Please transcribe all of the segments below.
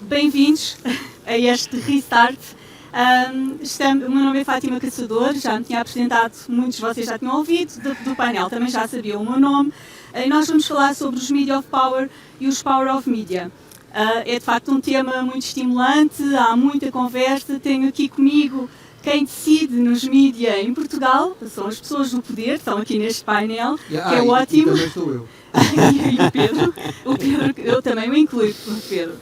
Bem-vindos a este Restart. O meu nome é Fátima Caçador, já me tinha apresentado, muitos de vocês já tinham ouvido, do painel também já sabiam o meu nome. E nós vamos falar sobre os Media of Power e os Power of Media. É de facto um tema muito estimulante, há muita conversa. Tenho aqui comigo quem decide nos mídia em Portugal, são as pessoas do poder, estão aqui neste painel, que é ótimo. E também sou eu. E o Pedro, eu também o incluo, o Pedro.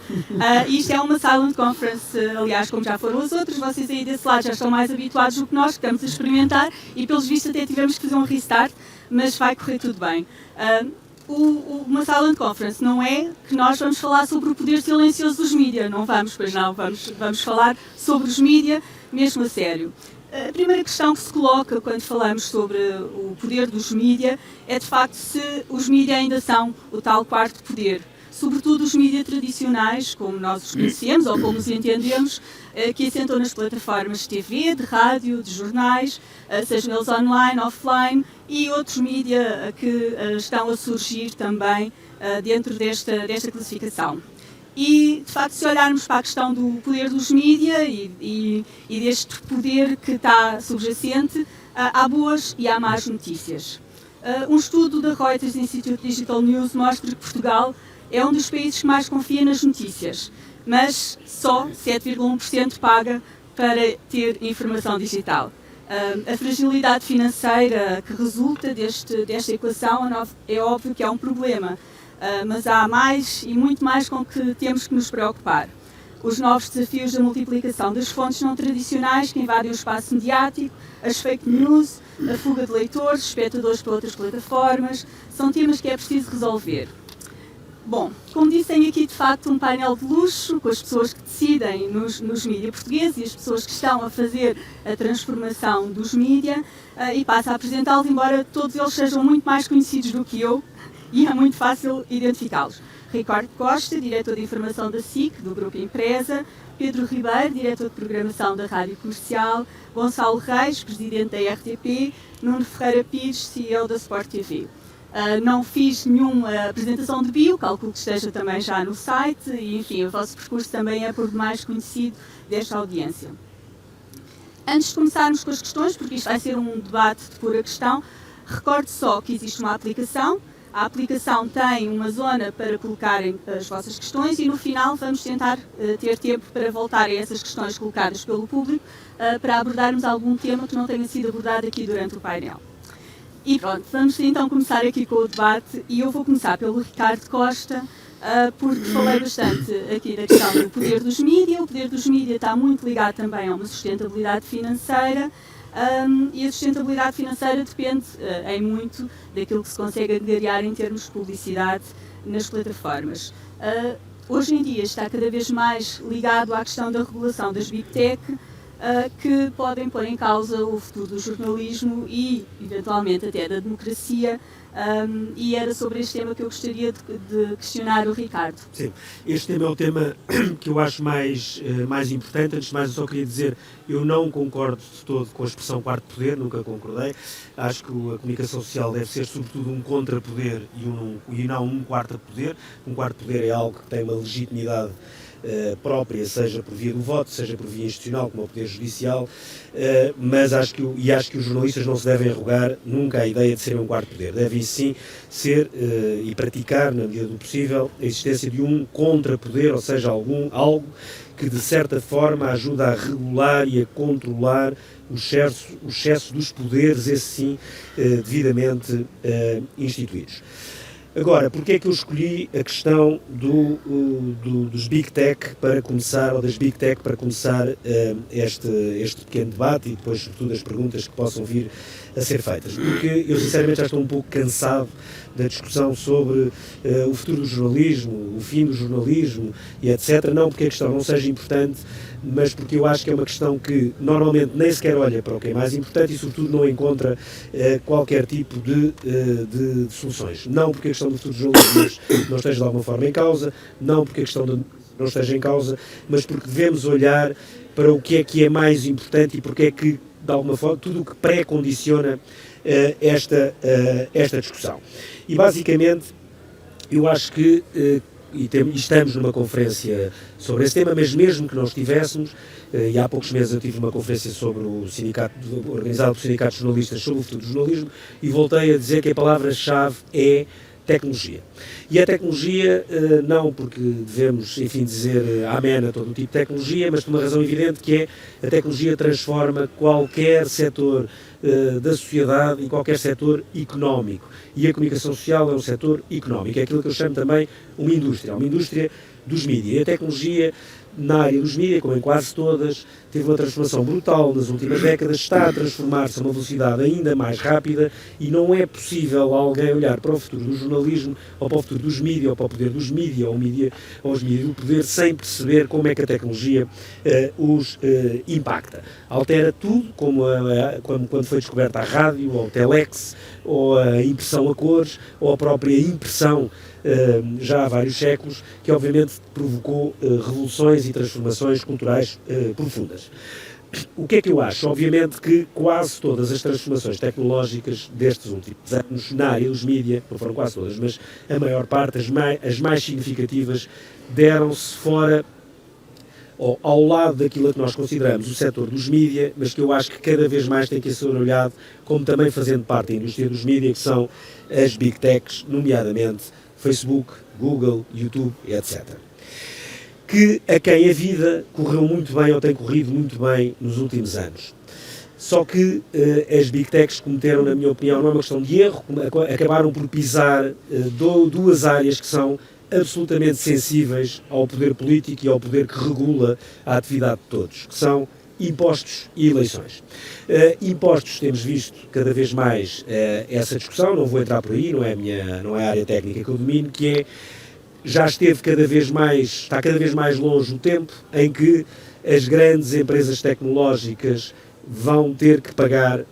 Isto é uma silent conference, aliás, como já foram as outras, vocês aí desse lado já estão mais habituados do que nós, que estamos a experimentar, e pelos vistos até tivemos que fazer um restart, mas vai correr tudo bem. Uma silent conference não é que nós vamos falar sobre o poder silencioso dos mídia, não vamos, pois não, vamos falar sobre os mídia, mesmo a sério. A primeira questão que se coloca quando falamos sobre o poder dos mídia é, de facto, se os mídia ainda são o tal quarto poder. Sobretudo os mídia tradicionais, como nós os conhecemos ou como os entendemos, que assentam nas plataformas de TV, de rádio, de jornais, sejam eles online, offline, e outros mídia que estão a surgir também dentro desta classificação. E, de facto, se olharmos para a questão do poder dos mídia e deste poder que está subjacente, há boas e há más notícias. Um estudo da Reuters Institute Digital News mostra que Portugal é um dos países que mais confia nas notícias, mas só 7,1% paga para ter informação digital. A fragilidade financeira que resulta desta equação é óbvio que é um problema. Mas há mais e muito mais com que temos que nos preocupar. Os novos desafios da multiplicação das fontes não tradicionais que invadem o espaço mediático, as fake news, a fuga de leitores, espectadores para outras plataformas, são temas que é preciso resolver. Bom, como disse, tenho aqui de facto um painel de luxo com as pessoas que decidem nos mídia portugueses e as pessoas que estão a fazer a transformação dos mídia, e passo a apresentá-los, embora todos eles sejam muito mais conhecidos do que eu, e é muito fácil identificá-los. Ricardo Costa, diretor de informação da SIC, do Grupo Empresa, Pedro Ribeiro, diretor de programação da Rádio Comercial, Gonçalo Reis, presidente da RTP, Nuno Ferreira Pires, CEO da Sport TV. Não fiz nenhuma apresentação de bio, calculo que esteja também já no site, e enfim, o vosso percurso também é por demais conhecido desta audiência. Antes de começarmos com as questões, porque isto vai ser um debate de pura questão, recordo só que existe uma aplicação. A aplicação tem uma zona para colocarem as vossas questões e no final vamos tentar ter tempo para voltar a essas questões colocadas pelo público para abordarmos algum tema que não tenha sido abordado aqui durante o painel. E pronto, vamos então começar aqui com o debate e eu vou começar pelo Ricardo Costa, porque falei bastante aqui da questão do poder dos mídia. O poder dos mídia está muito ligado também a uma sustentabilidade financeira. E a sustentabilidade financeira depende em muito daquilo que se consegue angariar em termos de publicidade nas plataformas. Hoje em dia está cada vez mais ligado à questão da regulação das Big Tech, que podem pôr em causa o futuro do jornalismo e, eventualmente, até da democracia. E era sobre este tema que eu gostaria de questionar o Ricardo. Sim, este tema é o tema que eu acho mais importante. Antes de mais, eu só queria dizer, eu não concordo de todo com a expressão quarto poder, nunca concordei. Acho que a comunicação social deve ser sobretudo um contrapoder e não um quarto poder. Um quarto poder é algo que tem uma legitimidade própria, seja por via do voto, seja por via institucional, como é o Poder Judicial, mas acho que os jornalistas não se devem arrogar nunca a ideia de serem um quarto poder. Devem sim ser e praticar, na medida do possível, a existência de um contrapoder, ou seja, algo que de certa forma ajuda a regular e a controlar o excesso dos poderes, esses sim, devidamente instituídos. Agora, porque é que eu escolhi a questão dos Big Tech para começar, ou das Big Tech para começar este pequeno debate e depois, sobretudo, as perguntas que possam vir a ser feitas? Porque eu, sinceramente, já estou um pouco cansado da discussão sobre o futuro do jornalismo, o fim do jornalismo e etc. Não porque a questão não seja importante, mas porque eu acho que é uma questão que normalmente nem sequer olha para o que é mais importante e, sobretudo, não encontra qualquer tipo de soluções. Não porque a questão do futuro do jornalismo não esteja de alguma forma em causa, não porque a questão não esteja em causa, mas porque devemos olhar para o que é mais importante e porque é que, de alguma forma, tudo o que pré-condiciona esta discussão. E, basicamente, eu acho que e estamos numa conferência sobre esse tema, mas mesmo que não estivéssemos, e há poucos meses eu tive uma conferência sobre o sindicato, organizado pelo Sindicato de Jornalistas sobre o futuro do jornalismo, e voltei a dizer que a palavra-chave é tecnologia. E a tecnologia, não porque devemos, enfim, dizer amém a todo o tipo de tecnologia, mas por uma razão evidente, que é a tecnologia transforma qualquer setor da sociedade e qualquer setor económico. E a comunicação social é um setor económico, é aquilo que eu chamo também uma indústria dos mídias. E a tecnologia, na área dos mídias, como em quase todas, teve uma transformação brutal nas últimas décadas, está a transformar-se a uma velocidade ainda mais rápida e não é possível alguém olhar para o futuro do jornalismo, ou para o futuro dos mídias, ou para o poder dos mídias, ou os mídias do poder, sem perceber como é que a tecnologia os impacta. Altera tudo, como quando foi descoberta a rádio, ou o telex, ou a impressão a cores, ou a própria impressão já há vários séculos, que obviamente provocou revoluções e transformações culturais profundas. O que é que eu acho? Obviamente que quase todas as transformações tecnológicas destes últimos anos, na área dos mídias, não foram quase todas, mas a maior parte, as mais significativas, deram-se fora, ou ao lado daquilo que nós consideramos o setor dos mídias, mas que eu acho que cada vez mais tem que ser olhado como também fazendo parte da indústria dos mídias, que são as Big Techs, nomeadamente Facebook, Google, YouTube, etc. Que a quem a vida correu muito bem ou tem corrido muito bem nos últimos anos. Só que as Big Techs cometeram, na minha opinião, não é uma questão de erro, acabaram por pisar duas áreas que são absolutamente sensíveis ao poder político e ao poder que regula a atividade de todos, que são impostos e eleições. Impostos, temos visto cada vez mais essa discussão, não vou entrar por aí, não é a área técnica que eu domino, que é, está cada vez mais longe o tempo em que as grandes empresas tecnológicas vão ter que pagar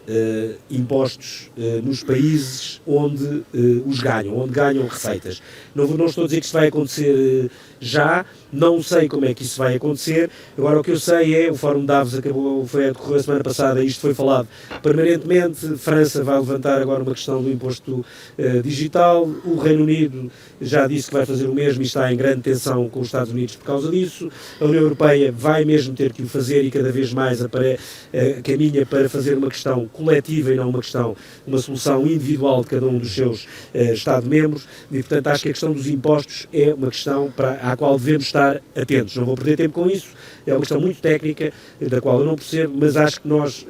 impostos nos países onde os ganham, onde ganham receitas. Não estou a dizer que isto vai acontecer já, não sei como é que isso vai acontecer. Agora, o que eu sei é, o Fórum de Davos foi a decorrer a semana passada, isto foi falado permanentemente. França vai levantar agora uma questão do imposto digital, o Reino Unido já disse que vai fazer o mesmo e está em grande tensão com os Estados Unidos por causa disso. A União Europeia vai mesmo ter que o fazer e cada vez mais caminha para fazer uma questão coletiva e não uma solução individual de cada um dos seus Estados-membros, e portanto acho que a questão dos impostos é uma questão à qual devemos estar atentos. Não vou perder tempo com isso, é uma questão muito técnica, da qual eu não percebo, mas acho que nós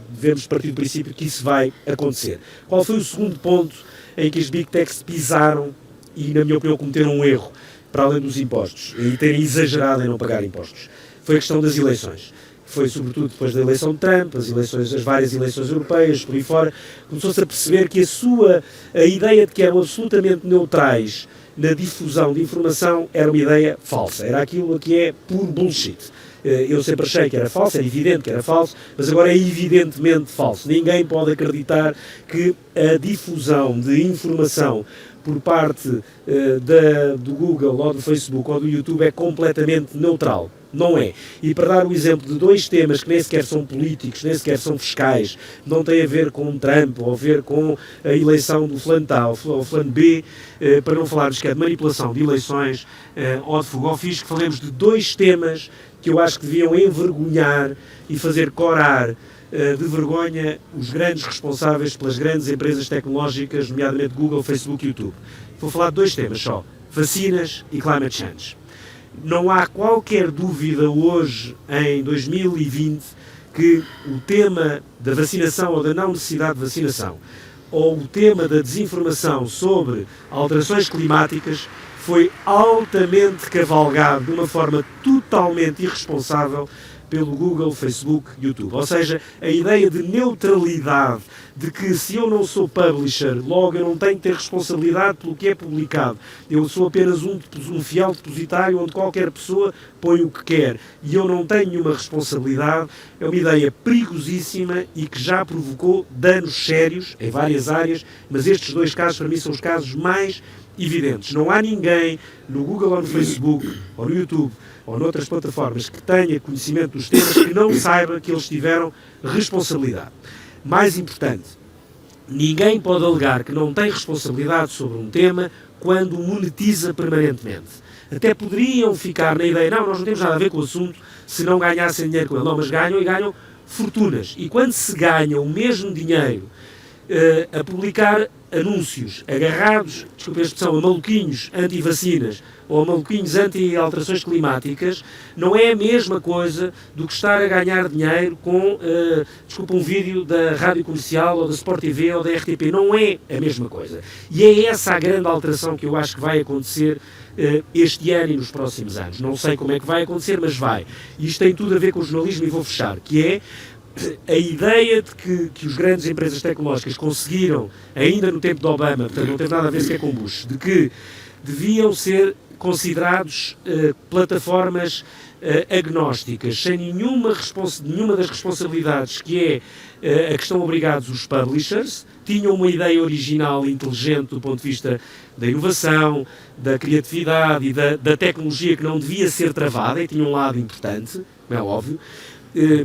devemos partir do princípio que isso vai acontecer. Qual foi o segundo ponto em que as Big Techs pisaram e, na minha opinião, cometeram um erro, para além dos impostos, e terem exagerado em não pagar impostos? Foi a questão das eleições. Foi sobretudo depois da eleição de Trump, as várias eleições europeias, por aí fora, começou-se a perceber que a ideia de que eram absolutamente neutrais na difusão de informação era uma ideia falsa, era aquilo que é puro bullshit. Eu sempre achei que era falso, era evidente que era falso, mas agora é evidentemente falso. Ninguém pode acreditar que a difusão de informação por parte do Google, ou do Facebook, ou do YouTube é completamente neutral. Não é. E para dar o exemplo de dois temas que nem sequer são políticos, nem sequer são fiscais, não têm a ver com Trump, ou a ver com a eleição do fulano tal, ou fulano B, para não falarmos que é de manipulação de eleições, ou de fogo ao fisco, falemos de dois temas que eu acho que deviam envergonhar e fazer corar de vergonha os grandes responsáveis pelas grandes empresas tecnológicas, nomeadamente Google, Facebook e YouTube. Vou falar de dois temas só: vacinas e climate change. Não há qualquer dúvida hoje, em 2020, que o tema da vacinação ou da não necessidade de vacinação, ou o tema da desinformação sobre alterações climáticas, foi altamente cavalgado de uma forma totalmente irresponsável pelo Google, Facebook, YouTube. Ou seja, a ideia de neutralidade, de que se eu não sou publisher, logo eu não tenho que ter responsabilidade pelo que é publicado. Eu sou apenas um fiel depositário onde qualquer pessoa põe o que quer e eu não tenho nenhuma responsabilidade, é uma ideia perigosíssima e que já provocou danos sérios em várias áreas, mas estes dois casos para mim são os casos mais evidentes. Não há ninguém no Google ou no Facebook ou no YouTube ou noutras plataformas que tenha conhecimento dos temas que não saiba que eles tiveram responsabilidade. Mais importante, ninguém pode alegar que não tem responsabilidade sobre um tema quando monetiza permanentemente. até poderiam ficar na ideia, não, nós não temos nada a ver com o assunto se não ganhassem dinheiro com ele. Não, mas ganham e ganham fortunas. E quando se ganha o mesmo dinheiro a publicar anúncios agarrados, desculpa a expressão, a maluquinhos anti-vacinas ou a maluquinhos anti-alterações climáticas, não é a mesma coisa do que estar a ganhar dinheiro com, um vídeo da Rádio Comercial ou da Sport TV ou da RTP. Não é a mesma coisa. E é essa a grande alteração que eu acho que vai acontecer este ano e nos próximos anos. Não sei como é que vai acontecer, mas vai. E isto tem tudo a ver com o jornalismo e vou fechar, que é a ideia de que as grandes empresas tecnológicas conseguiram, ainda no tempo de Obama, portanto não teve nada a ver sequer com Bush, de que deviam ser considerados plataformas agnósticas, sem nenhuma das responsabilidades que é a que estão obrigados os publishers, tinham uma ideia original e inteligente do ponto de vista da inovação, da criatividade e da tecnologia que não devia ser travada, e tinha um lado importante, como é óbvio,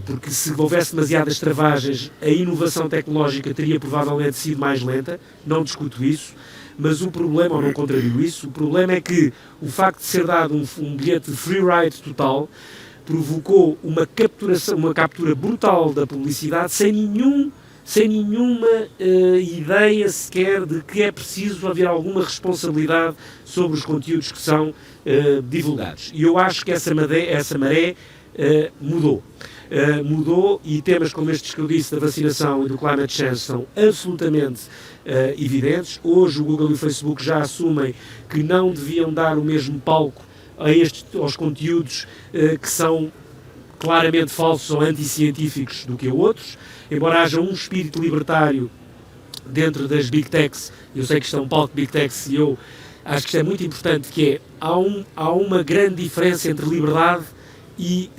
porque se houvesse demasiadas travagens, a inovação tecnológica teria provavelmente sido mais lenta, não discuto isso, mas o problema, ou não contrario isso, o problema é que o facto de ser dado um bilhete de free ride total provocou uma captura brutal da publicidade sem nenhuma ideia sequer de que é preciso haver alguma responsabilidade sobre os conteúdos que são divulgados. E eu acho que essa maré mudou. Mudou, e temas como estes que eu disse da vacinação e do climate change são absolutamente evidentes. Hoje o Google e o Facebook já assumem que não deviam dar o mesmo palco aos conteúdos que são claramente falsos ou anticientíficos do que a outros, embora haja um espírito libertário dentro das Big Techs. Eu sei que isto é um palco de Big Techs e eu acho que isto é muito importante, que é, há uma grande diferença entre liberdade e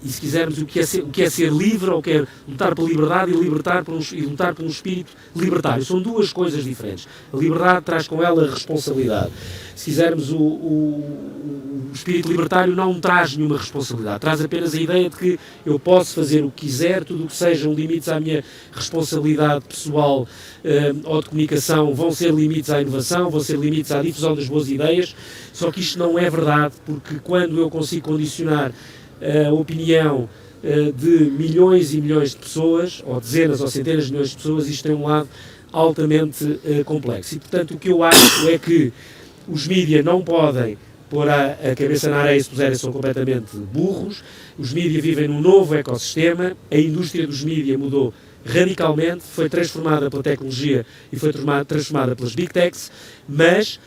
se quisermos, o que é ser livre, ou que é lutar pela liberdade e lutar por um espírito libertário. São duas coisas diferentes. A liberdade traz com ela a responsabilidade. Se quisermos, o espírito libertário não traz nenhuma responsabilidade, traz apenas a ideia de que eu posso fazer o que quiser, tudo o que sejam limites à minha responsabilidade pessoal ou de comunicação vão ser limites à inovação, vão ser limites à difusão das boas ideias. Só que isto não é verdade, porque quando eu consigo condicionar a opinião de milhões e milhões de pessoas, ou dezenas ou centenas de milhões de pessoas, isto tem um lado altamente complexo. E, portanto, o que eu acho é que os mídias não podem pôr a cabeça na areia se puserem, são completamente burros. Os mídias vivem num novo ecossistema, a indústria dos mídias mudou radicalmente, foi transformada pela tecnologia e foi transformada pelas Big Techs, mas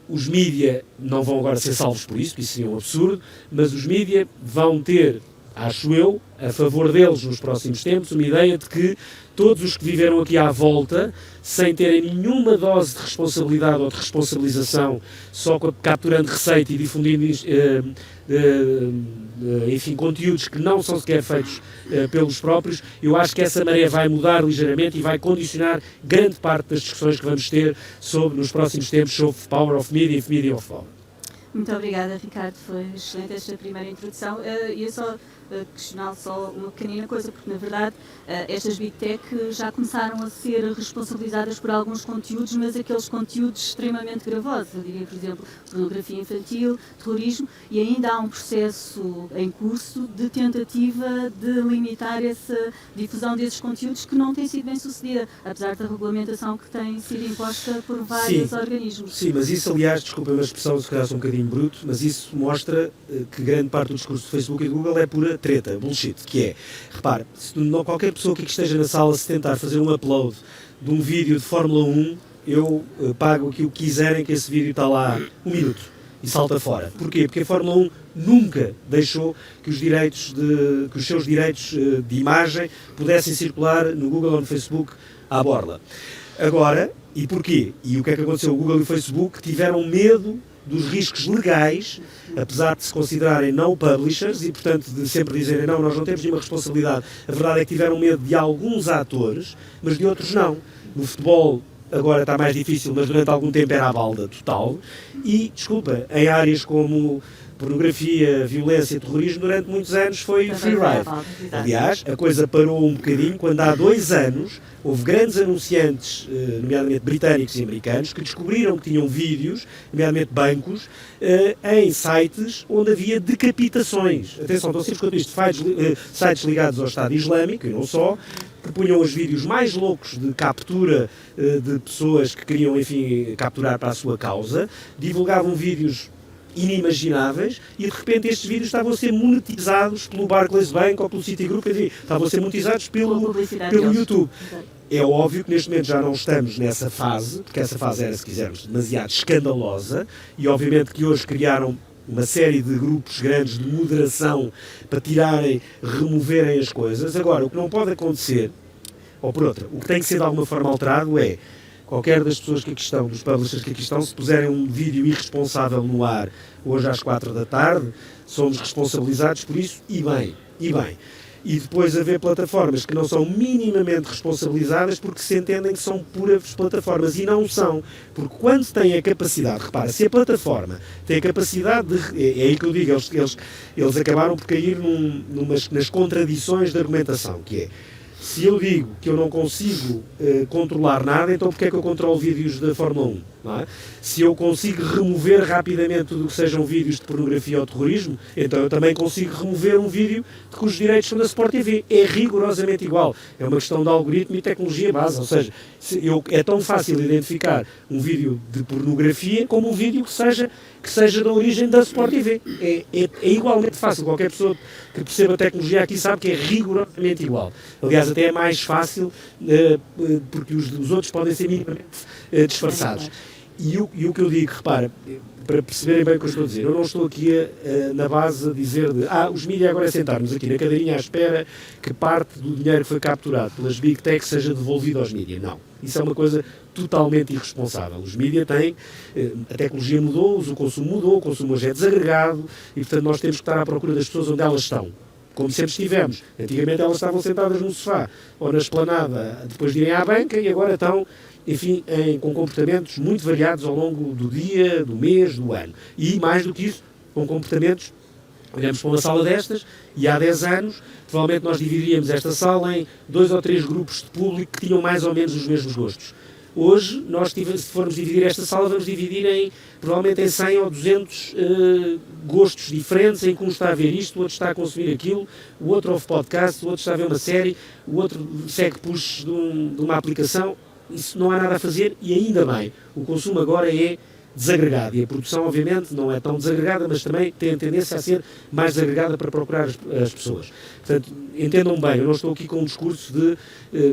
os mídias não vão agora ser salvos por isso seria um absurdo, mas os mídias vão ter, acho eu, a favor deles nos próximos tempos, uma ideia de que todos os que viveram aqui à volta, sem terem nenhuma dose de responsabilidade ou de responsabilização, só capturando receita e difundindo conteúdos que não são sequer feitos pelos próprios, eu acho que essa maré vai mudar ligeiramente e vai condicionar grande parte das discussões que vamos ter nos próximos tempos sobre Power of Media e Media of Power. Muito obrigada, Ricardo, foi excelente esta primeira introdução. Ia só questionar só uma pequenina coisa, porque na verdade estas Big Tech já começaram a ser responsabilizadas por alguns conteúdos, mas aqueles conteúdos extremamente gravosos, eu diria, por exemplo, pornografia infantil, terrorismo, e ainda há um processo em curso de tentativa de limitar essa difusão desses conteúdos que não tem sido bem sucedida, apesar da regulamentação que tem sido imposta por vários organismos. Sim, mas isso, aliás, desculpa a expressão, se calhar sou um bocadinho bruto, mas isso mostra que grande parte do discurso do Facebook e do Google é pura treta, bullshit, que é, repare, se qualquer pessoa que esteja na sala se tentar fazer um upload de um vídeo de Fórmula 1, eu pago aqui o que quiserem, que esse vídeo está lá 1 minuto e salta fora. Porquê? Porque a Fórmula 1 nunca deixou que os seus direitos de imagem pudessem circular no Google ou no Facebook à borla. Agora, e porquê? E o que é que aconteceu? O Google e o Facebook tiveram medo dos riscos legais, apesar de se considerarem não publishers e, portanto, de sempre dizerem não, nós não temos nenhuma responsabilidade. A verdade é que tiveram medo de alguns atores, mas de outros não. No futebol agora está mais difícil, mas durante algum tempo era a balda total. E, desculpa, em áreas como pornografia, violência, terrorismo, durante muitos anos foi free ride. Aliás, a coisa parou um bocadinho quando há 2 anos houve grandes anunciantes, nomeadamente britânicos e americanos, que descobriram que tinham vídeos, nomeadamente bancos, em sites onde havia decapitações. Atenção, estão sempre quanto isto, sites ligados ao Estado Islâmico, e não só, que punham os vídeos mais loucos de captura de pessoas que queriam, enfim, capturar para a sua causa, divulgavam vídeos inimagináveis e de repente estes vídeos estavam a ser monetizados pelo Barclays Bank ou pelo Citigroup, enfim, estavam a ser monetizados pelo YouTube. É óbvio que neste momento já não estamos nessa fase, porque essa fase era, se quisermos, demasiado escandalosa, e obviamente que hoje criaram uma série de grupos grandes de moderação para tirarem, removerem as coisas. Agora, o que não pode acontecer, ou por outra, o que tem que ser de alguma forma alterado é qualquer das pessoas que aqui estão, dos publishers que aqui estão, se puserem um vídeo irresponsável no ar hoje às 4 da tarde, somos responsabilizados por isso, e bem. E depois haver plataformas que não são minimamente responsabilizadas porque se entendem que são puras plataformas, e não são, porque quando têm a capacidade, repara, se a plataforma tem a capacidade de, é aí que eu digo, eles acabaram por cair nas contradições da argumentação, que é, se eu digo que eu não consigo controlar nada, então porque é que eu controlo vídeos da Fórmula 1? Não é? Se eu consigo remover rapidamente tudo o que sejam vídeos de pornografia ou terrorismo, então eu também consigo remover um vídeo cujos direitos são da Sport TV. É rigorosamente igual. É uma questão de algoritmo e tecnologia base. Ou seja, é tão fácil identificar um vídeo de pornografia como um vídeo que seja da origem da Sport TV. É igualmente fácil. Qualquer pessoa que perceba a tecnologia aqui sabe que é rigorosamente igual. Aliás, até é mais fácil porque os outros podem ser minimamente disfarçados. E o que eu digo, repara, para perceberem bem o que eu estou a dizer, eu não estou aqui na base a dizer os mídias agora é sentarmos aqui na cadeirinha à espera que parte do dinheiro que foi capturado pelas Big Tech seja devolvido aos mídias. Não. Isso é uma coisa totalmente irresponsável. Os mídias têm, a tecnologia mudou, o consumo hoje é desagregado e, portanto, nós temos que estar à procura das pessoas onde elas estão. Como sempre estivemos. Antigamente elas estavam sentadas no sofá ou na esplanada depois de irem à banca e agora estão, enfim, com comportamentos muito variados ao longo do dia, do mês, do ano. E, mais do que isso, com comportamentos, olhamos para uma sala destas e há 10 anos, provavelmente nós dividiríamos esta sala em 2 ou 3 grupos de público que tinham mais ou menos os mesmos gostos. Hoje, se formos dividir esta sala, vamos dividir provavelmente em 100 ou 200 gostos diferentes, em que um está a ver isto, o outro está a consumir aquilo, o outro ouve podcast, o outro está a ver uma série, o outro segue push de uma aplicação. Isso não há nada a fazer e ainda bem. O consumo agora é desagregado e a produção, obviamente, não é tão desagregada, mas também tem a tendência a ser mais desagregada para procurar as pessoas. Portanto, entendam bem, eu não estou aqui com um discurso de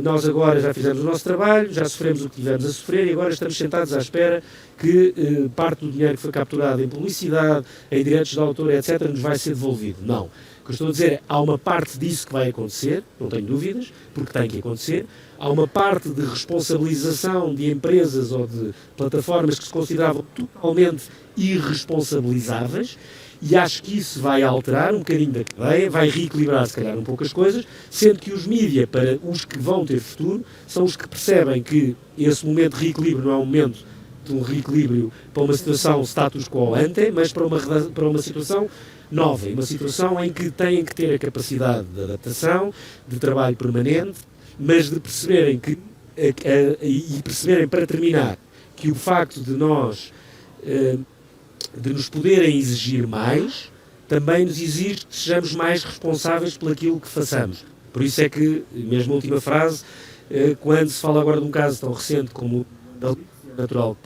nós agora já fizemos o nosso trabalho, já sofremos o que tivemos a sofrer e agora estamos sentados à espera que parte do dinheiro que foi capturado em publicidade, em direitos de autor, etc., nos vai ser devolvido. Não. O que eu estou a dizer é há uma parte disso que vai acontecer, não tenho dúvidas, porque tem que acontecer. Há uma parte de responsabilização de empresas ou de plataformas que se consideravam totalmente irresponsabilizáveis e acho que isso vai alterar um bocadinho da cadeia, vai reequilibrar se calhar um pouco as coisas, sendo que os mídias, para os que vão ter futuro, são os que percebem que esse momento de reequilíbrio não é um momento de um reequilíbrio para uma situação status quo ante, mas para uma situação nova, uma situação em que têm que ter a capacidade de adaptação, de trabalho permanente, mas de perceberem que, e perceberem para terminar, que o facto de nós, de nos poderem exigir mais, também nos exige que sejamos mais responsáveis por aquilo que façamos. Por isso é que, mesmo a última frase, quando se fala agora de um caso tão recente como o da natural,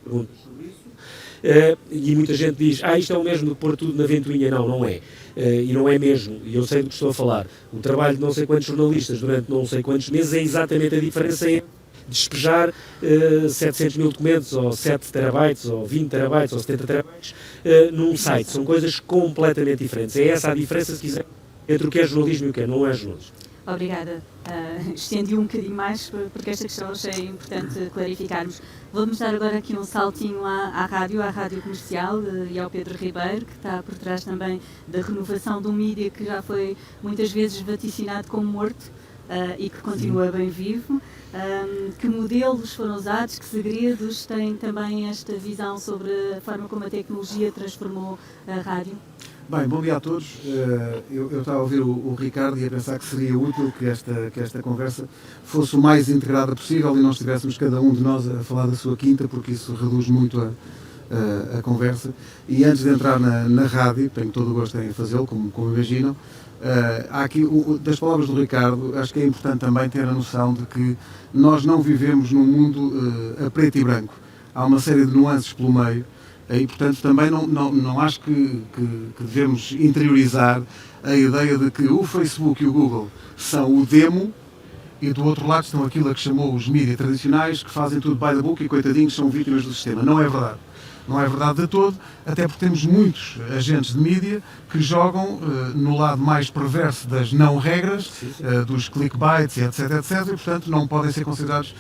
perguntas sobre isso, e muita gente diz, isto é o mesmo de pôr tudo na ventoinha. Não, não é. E não é mesmo, e eu sei do que estou a falar. O trabalho de não sei quantos jornalistas durante não sei quantos meses é exatamente a diferença entre despejar 700 mil documentos, ou 7 terabytes, ou 20 terabytes, ou 70 terabytes num site. São coisas completamente diferentes. É essa a diferença, se quiser, entre o que é jornalismo e o que não é jornalismo. Obrigada. Estendi um bocadinho mais, porque esta questão achei importante clarificarmos. Vamos dar agora aqui um saltinho à rádio comercial e ao Pedro Ribeiro, que está por trás também da renovação de um mídia que já foi muitas vezes vaticinado como morto e que continua bem vivo. Que modelos foram usados, que segredos tem também esta visão sobre a forma como a tecnologia transformou a rádio? Bem, bom dia a todos. Eu estava a ouvir o Ricardo e a pensar que seria útil que esta conversa fosse o mais integrada possível e não estivéssemos cada um de nós a falar da sua quinta, porque isso reduz muito a conversa. E antes de entrar na rádio, tenho todo o gosto em fazê-lo, como imaginam, há aqui, das palavras do Ricardo, acho que é importante também ter a noção de que nós não vivemos num mundo a preto e branco. Há uma série de nuances pelo meio. E, portanto, também não acho que devemos interiorizar a ideia de que o Facebook e o Google são o demo e do outro lado estão aquilo a que chamou os mídias tradicionais que fazem tudo by the book e coitadinhos são vítimas do sistema. Não é verdade. Não é verdade de todo, até porque temos muitos agentes de mídia que jogam no lado mais perverso das não-regras, dos clickbaits, etc, etc, e, portanto, não podem ser considerados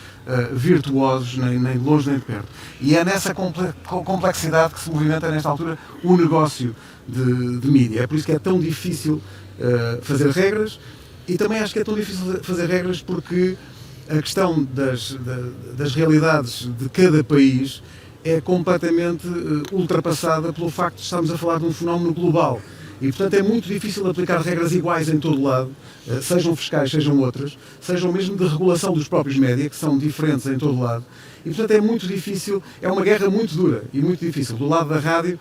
virtuosos, nem de longe nem de perto. E é nessa complexidade que se movimenta, nesta altura, o negócio de mídia. É por isso que é tão difícil fazer regras, e também acho que é tão difícil fazer regras porque a questão das realidades de cada país é completamente ultrapassada pelo facto de estarmos a falar de um fenómeno global. E, portanto, é muito difícil aplicar regras iguais em todo lado, sejam fiscais, sejam outras, sejam mesmo de regulação dos próprios média, que são diferentes em todo lado. E, portanto, é muito difícil, é uma guerra muito dura e muito difícil. Do lado da rádio,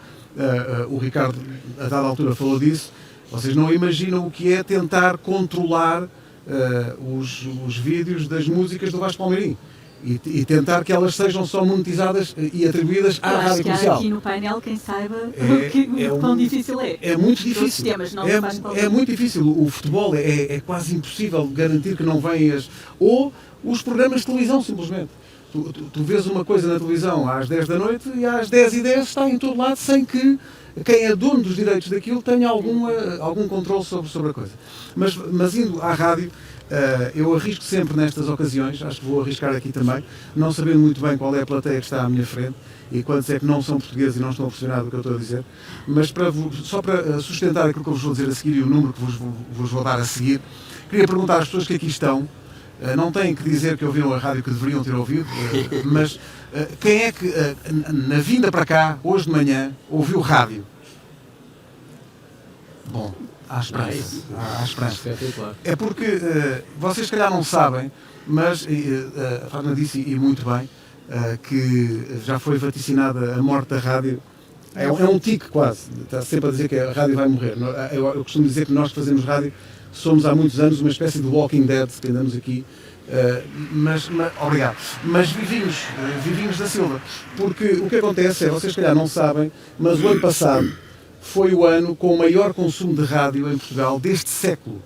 o Ricardo, a dada altura, falou disso, vocês não imaginam o que é tentar controlar os vídeos das músicas do Vasco Palmeirim. E tentar que elas sejam só monetizadas e atribuídas à rádio comercial. Aqui no painel, quem saiba o quão difícil é. É muito difícil. Sistemas, não é muito difícil. O futebol é quase impossível garantir que não vêm ou os programas de televisão, simplesmente. Tu vês uma coisa na televisão às 10 da noite e às 10h10 está em todo lado sem que quem é dono dos direitos daquilo tenha algum controle sobre a coisa. Mas indo à rádio, eu arrisco sempre nestas ocasiões, acho que vou arriscar aqui também, não sabendo muito bem qual é a plateia que está à minha frente e quantos é que não são portugueses e não estão a perceber do que eu estou a dizer, mas só para sustentar aquilo que eu vos vou dizer a seguir e o número que vos vou dar a seguir, queria perguntar às pessoas que aqui estão, não têm que dizer que ouviram a rádio que deveriam ter ouvido, mas quem é que na vinda para cá, hoje de manhã, ouviu rádio? Bom, há esperança. Há esperança. É porque vocês se calhar não sabem, mas a Fátima disse, e muito bem, que já foi vaticinada a morte da rádio. É um tique quase. Está sempre a dizer que a rádio vai morrer. Eu costumo dizer que nós que fazemos rádio somos há muitos anos uma espécie de Walking Dead, que andamos aqui. Obrigado. Mas vivinhos da Silva. Porque o que acontece é, vocês se calhar não sabem, mas o ano passado foi o ano com o maior consumo de rádio em Portugal deste século.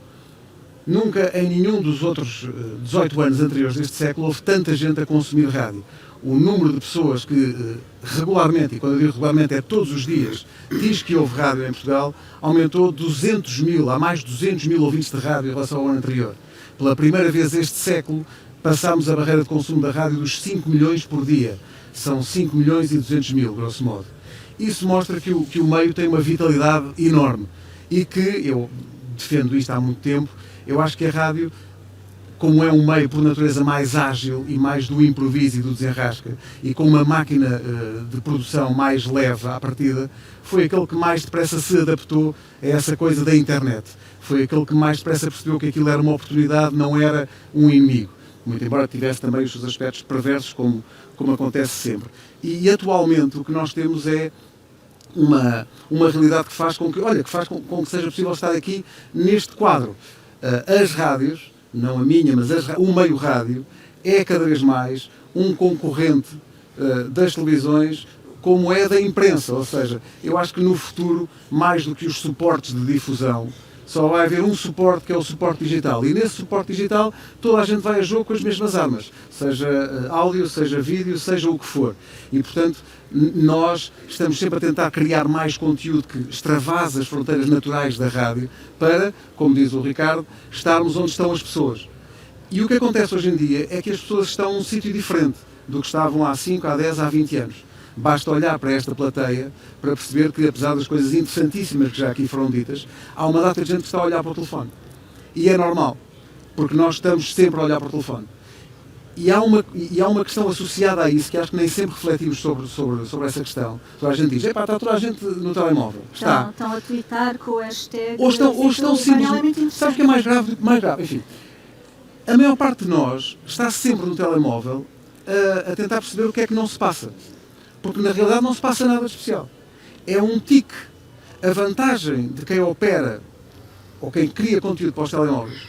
Nunca em nenhum dos outros 18 anos anteriores deste século houve tanta gente a consumir rádio. O número de pessoas que regularmente, e quando eu digo regularmente é todos os dias, diz que houve rádio em Portugal, aumentou 200 mil, há mais de 200 mil ouvintes de rádio em relação ao ano anterior. Pela primeira vez este século passámos a barreira de consumo da rádio dos 5 milhões por dia. São 5 milhões e 200 mil, grosso modo. Isso mostra que o meio tem uma vitalidade enorme e que, eu defendo isto há muito tempo, eu acho que a rádio, como é um meio por natureza mais ágil e mais do improviso e do desenrasca, e com uma máquina de produção mais leve à partida, foi aquele que mais depressa se adaptou a essa coisa da internet. Foi aquele que mais depressa percebeu que aquilo era uma oportunidade, não era um inimigo. Muito embora tivesse também os seus aspectos perversos, como acontece sempre. E atualmente o que nós temos é uma realidade que faz com que seja possível estar aqui neste quadro. As rádios, não a minha, mas o meio rádio, é cada vez mais um concorrente das televisões, como é da imprensa. Ou seja, eu acho que no futuro, mais do que os suportes de difusão, só vai haver um suporte, que é o suporte digital. E nesse suporte digital toda a gente vai a jogo com as mesmas armas. Seja áudio, seja vídeo, seja o que for. E, portanto, nós estamos sempre a tentar criar mais conteúdo que extravase as fronteiras naturais da rádio para, como diz o Ricardo, estarmos onde estão as pessoas. E o que acontece hoje em dia é que as pessoas estão num sítio diferente do que estavam há 5, há 10, há 20 anos. Basta olhar para esta plateia para perceber que, apesar das coisas interessantíssimas que já aqui foram ditas, há uma data de gente que está a olhar para o telefone. E é normal, porque nós estamos sempre a olhar para o telefone. E há uma questão associada a isso que acho que nem sempre refletimos sobre essa questão. Toda a gente diz, está toda a gente no telemóvel. Está. Estão a twittar com o hashtag. Ou estão simplesmente. Sabe o que é mais grave do que mais grave? Enfim, a maior parte de nós está sempre no telemóvel a tentar perceber o que é que não se passa. Porque na realidade não se passa nada de especial. É um tique. A vantagem de quem opera ou quem cria conteúdo para os telemóveis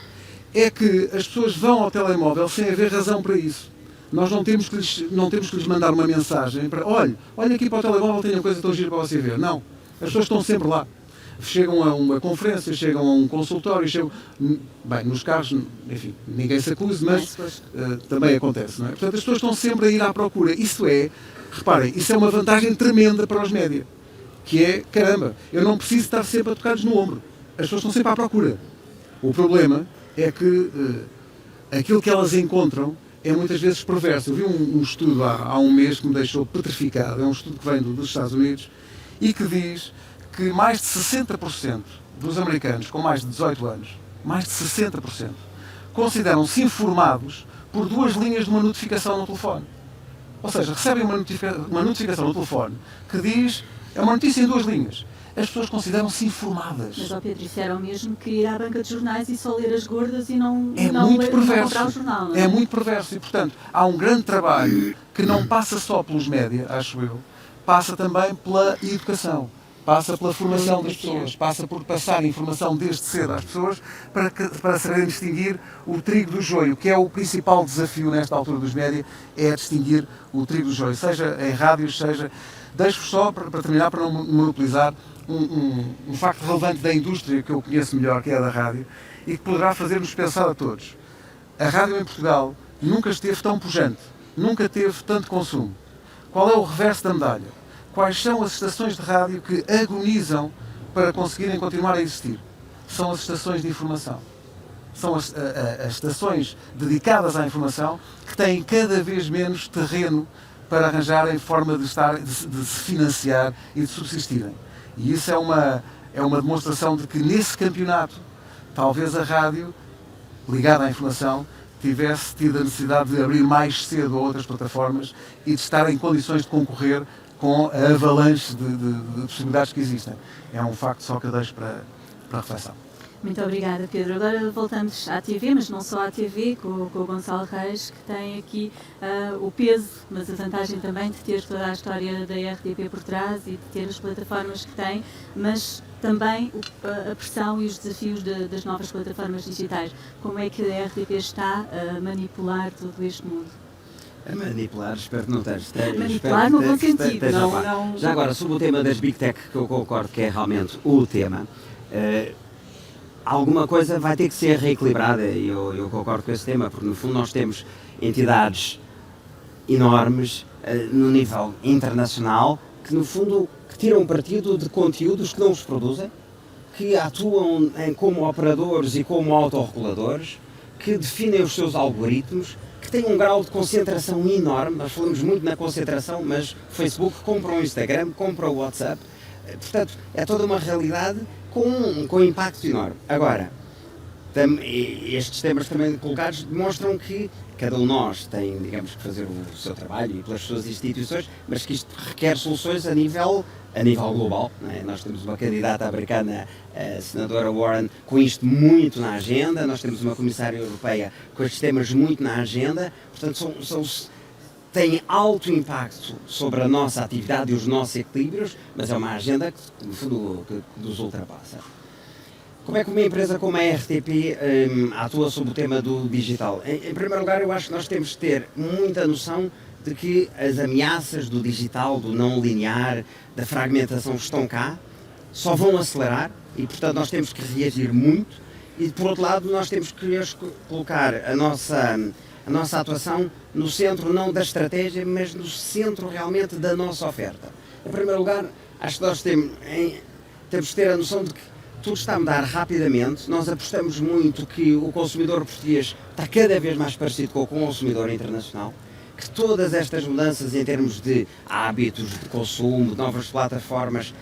é que as pessoas vão ao telemóvel sem haver razão para isso. Nós não temos que lhes mandar uma mensagem para olha aqui para o telemóvel, tem uma coisa tão gira para você ver. Não. As pessoas estão sempre lá. Chegam a uma conferência, chegam a um consultório, bem, nos carros, enfim, ninguém se acuse, mas também acontece, não é? Portanto, as pessoas estão sempre a ir à procura. Reparem, isso é uma vantagem tremenda para os média, que é, caramba, eu não preciso estar sempre a tocar-lhes no ombro. As pessoas estão sempre à procura. O problema é que aquilo que elas encontram é muitas vezes perverso. Eu vi um estudo há um mês que me deixou petrificado, é um estudo que vem dos Estados Unidos, e que diz que mais de 60% dos americanos com mais de 18 anos, mais de 60%, consideram-se informados por 2 linhas de uma notificação no telefone. Ou seja, recebem uma notificação no telefone que diz, é uma notícia em 2 linhas. As pessoas consideram-se informadas. Mas, Pedro, disseram mesmo que ir à banca de jornais e só ler as gordas e não comprar o jornal. Não é? É muito perverso e, portanto, há um grande trabalho que não passa só pelos média, acho eu, passa também pela educação, passa pela formação das pessoas, passa por passar informação desde cedo às pessoas para saberem distinguir o trigo do joio, que é o principal desafio nesta altura dos média, é distinguir o trigo do joio, seja em rádios, seja... Deixo-vos só, para terminar, para não monopolizar, um facto relevante da indústria que eu conheço melhor, que é a da rádio, e que poderá fazer-nos pensar a todos. A rádio em Portugal nunca esteve tão pujante, nunca teve tanto consumo. Qual é o reverso da medalha? Quais são as estações de rádio que agonizam para conseguirem continuar a existir? São as estações de informação. São as estações dedicadas à informação que têm cada vez menos terreno para arranjarem forma de se financiar e de subsistirem. E isso é uma demonstração de que nesse campeonato, talvez a rádio, ligada à informação, tivesse tido a necessidade de abrir mais cedo a outras plataformas e de estar em condições de concorrer com a avalanche de possibilidades que existem. É um facto só que eu deixo para reflexão. Muito obrigada, Pedro. Agora voltamos à TV, mas não só à TV, com o Gonçalo Reis, que tem aqui o peso, mas a vantagem também de ter toda a história da RTP por trás e de ter as plataformas que tem, mas também a pressão e os desafios das novas plataformas digitais. Como é que a RTP está a manipular todo este mundo? A manipular, espero que não esteja. Manipular no bom sentido. Não... Já agora, sobre o tema das Big Tech, que eu concordo que é realmente o tema, alguma coisa vai ter que ser reequilibrada, e eu concordo com esse tema, porque no fundo nós temos entidades enormes no nível internacional que no fundo que tiram partido de conteúdos que não os produzem, que atuam como operadores e como autorreguladores, que definem os seus algoritmos, que têm um grau de concentração enorme. Nós falamos muito na concentração, mas o Facebook compra o Instagram, compra o WhatsApp, portanto é toda uma realidade com impacto enorme. Agora, estes temas também colocados demonstram que cada um de nós tem, digamos, que fazer o seu trabalho e pelas suas instituições, mas que isto requer soluções a nível global. Não é? Nós temos uma candidata americana, a senadora Warren, com isto muito na agenda, nós temos uma comissária europeia com estes temas muito na agenda, portanto têm alto impacto sobre a nossa atividade e os nossos equilíbrios, mas é uma agenda que, no fundo, que nos ultrapassa. Como é que uma empresa como a RTP atua sobre o tema do digital? Em primeiro lugar, eu acho que nós temos de ter muita noção de que as ameaças do digital, do não linear, da fragmentação estão cá, só vão acelerar e, portanto, nós temos que reagir muito e, por outro lado, nós temos que colocar a nossa atuação no centro não da estratégia, mas no centro realmente da nossa oferta. Em primeiro lugar, acho que nós temos de ter a noção de que tudo está a mudar rapidamente. Nós apostamos muito que o consumidor português está cada vez mais parecido com o consumidor internacional, que todas estas mudanças em termos de hábitos de consumo, de novas plataformas,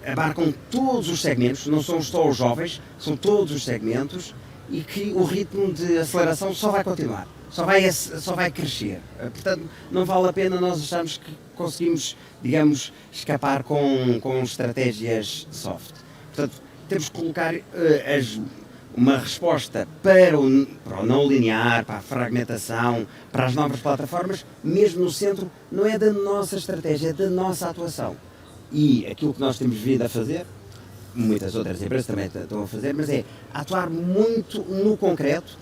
abarcam todos os segmentos, não são só os jovens, são todos os segmentos, e que o ritmo de aceleração só vai continuar. só vai crescer. Portanto, não vale a pena nós acharmos que conseguimos, digamos, escapar com estratégias soft. Portanto, temos que colocar uma resposta para o não linear, para a fragmentação, para as novas plataformas, mesmo no centro, não é da nossa estratégia, é da nossa atuação. E aquilo que nós temos vindo a fazer, muitas outras empresas também estão a fazer, mas é atuar muito no concreto.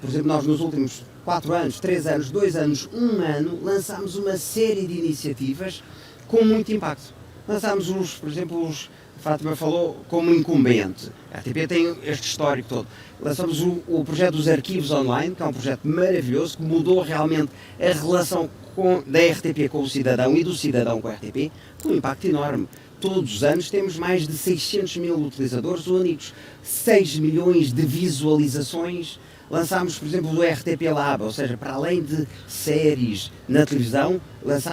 Por exemplo, nós nos últimos 4 anos, 3 anos, 2 anos, 1 ano, lançámos uma série de iniciativas com muito impacto. Lançámos por exemplo, a Fátima falou como incumbente. A RTP tem este histórico todo. Lançamos o projeto dos arquivos online, que é um projeto maravilhoso, que mudou realmente a relação da RTP com o cidadão e do cidadão com a RTP, com um impacto enorme. Todos os anos temos mais de 600 mil utilizadores únicos, 6 milhões de visualizações. Lançámos, por exemplo, o RTP Lab, ou seja, para além de séries na televisão,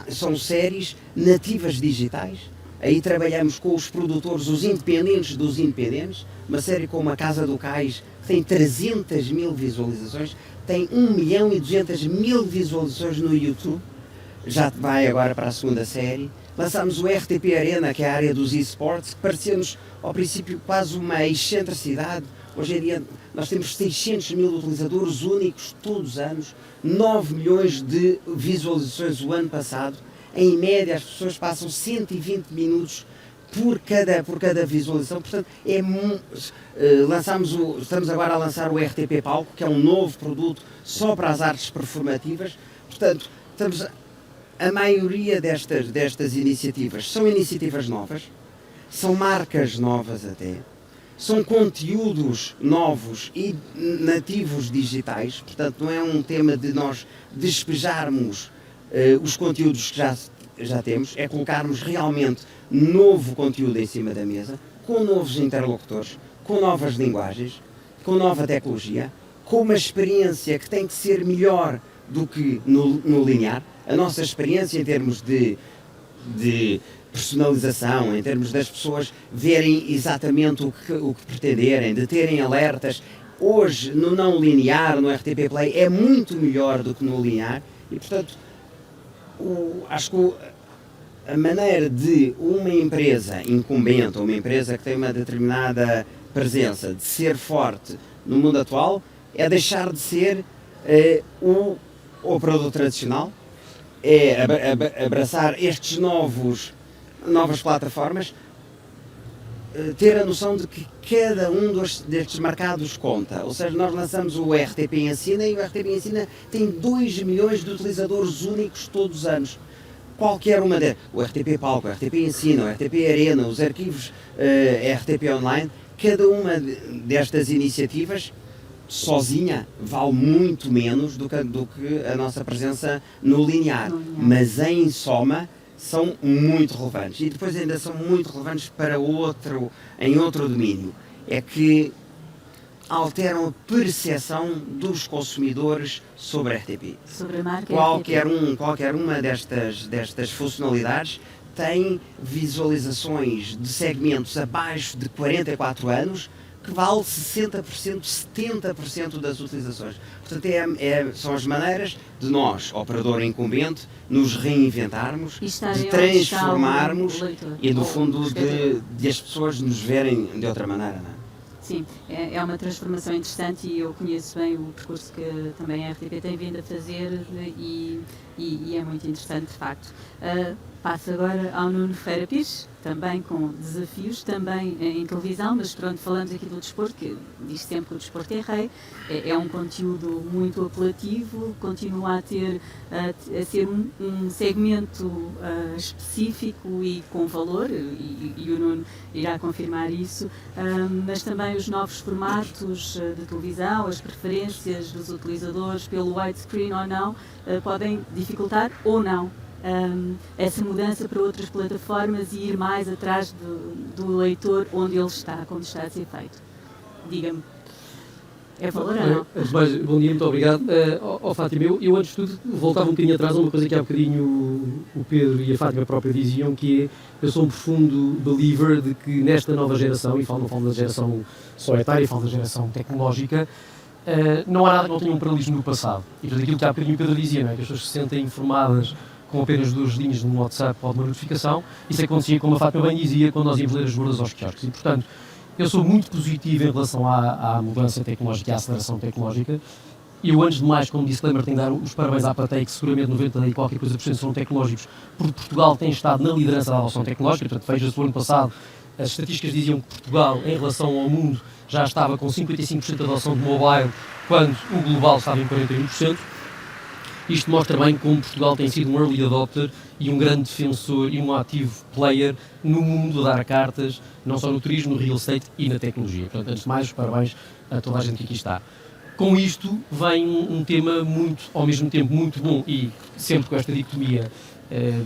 são séries nativas digitais. Aí trabalhamos com os produtores, os independentes dos independentes, uma série como A Casa do Cais, que tem 300 mil visualizações, tem 1.200.000 visualizações no YouTube, já vai agora para a segunda série. Lançámos o RTP Arena, que é a área dos eSports, que parecia-nos ao princípio quase uma excentricidade. Hoje em dia nós temos 600 mil utilizadores únicos todos os anos, 9 milhões de visualizações o ano passado. Em média as pessoas passam 120 minutos por cada visualização. Portanto, estamos agora a lançar o RTP Palco, que é um novo produto só para as artes performativas. Portanto, a maioria destas iniciativas são iniciativas novas, são marcas novas até, são conteúdos novos e nativos digitais. Portanto, não é um tema de nós despejarmos os conteúdos que já temos, é colocarmos realmente novo conteúdo em cima da mesa, com novos interlocutores, com novas linguagens, com nova tecnologia, com uma experiência que tem que ser melhor do que no linear. A nossa experiência em termos de personalização, em termos das pessoas verem exatamente o que pretenderem, de terem alertas, hoje no não linear, no RTP Play, é muito melhor do que no linear e, portanto, acho que a maneira de uma empresa incumbente, ou uma empresa que tem uma determinada presença, de ser forte no mundo atual, é deixar de ser o operador tradicional, é abraçar estes novas plataformas, ter a noção de que cada um destes mercados conta. Ou seja, nós lançamos o RTP Ensina e o RTP Ensina tem 2 milhões de utilizadores únicos todos os anos. Qualquer uma delas, o RTP Palco, o RTP Ensina, o RTP Arena, os arquivos RTP Online, cada uma destas iniciativas sozinha vale muito menos do que a nossa presença no linear. Mas em soma são muito relevantes e depois ainda são muito relevantes em outro domínio, é que alteram a percepção dos consumidores sobre a RTP. Sobre a marca Qualquer uma destas funcionalidades tem visualizações de segmentos abaixo de 44 anos que vale 60%, 70% das utilizações. Portanto, são as maneiras de nós, operador incumbente, nos reinventarmos, de transformarmos e, no fundo, de as pessoas nos verem de outra maneira. Não é? Sim, é uma transformação interessante e eu conheço bem o percurso que também a RTP tem vindo a fazer e é muito interessante, de facto. Passo agora ao Nuno Ferreira Pires, também com desafios, também em televisão, mas pronto, falamos aqui do desporto, que diz sempre que o desporto é rei, é um conteúdo muito apelativo, continua a ser um segmento específico e com valor, e o Nuno irá confirmar isso, mas também os novos formatos de televisão, as preferências dos utilizadores pelo widescreen ou não, podem dificultar ou não essa mudança para outras plataformas e ir mais atrás do leitor onde ele está, como está a ser feito. Diga-me, é valor ou não? Antes de mais, bom dia, muito obrigado. Fátima, eu antes de tudo voltava um bocadinho atrás a uma coisa que há bocadinho o Pedro e a Fátima própria diziam, que é, eu sou um profundo believer de que nesta nova geração, e não falo da geração só etária, falo da geração tecnológica, não há nada que não tenha um paralelismo no passado. E portanto, aquilo que há bocadinho o Pedro dizia, não é? Que as pessoas se sentem informadas com apenas 2 linhas no WhatsApp ou de uma notificação, isso acontecia, como a Fátima bem dizia, quando nós íamos ler as bordas aos quiosques. E, portanto, eu sou muito positivo em relação à mudança tecnológica e à aceleração tecnológica. Eu, antes de mais, como disclaimer, tenho de dar os parabéns à Patei, que seguramente 90% e qualquer coisa por cento serão tecnológicos, porque Portugal tem estado na liderança da adoção tecnológica. Portanto, veja-se o ano passado, as estatísticas diziam que Portugal, em relação ao mundo, já estava com 55% de adoção de mobile, quando o global estava em 41%. Isto mostra bem como Portugal tem sido um early adopter e um grande defensor e um ativo player no mundo a dar cartas, não só no turismo, no real estate e na tecnologia. Portanto, antes de mais, parabéns a toda a gente que aqui está. Com isto vem um tema muito, ao mesmo tempo, muito bom e sempre com esta dicotomia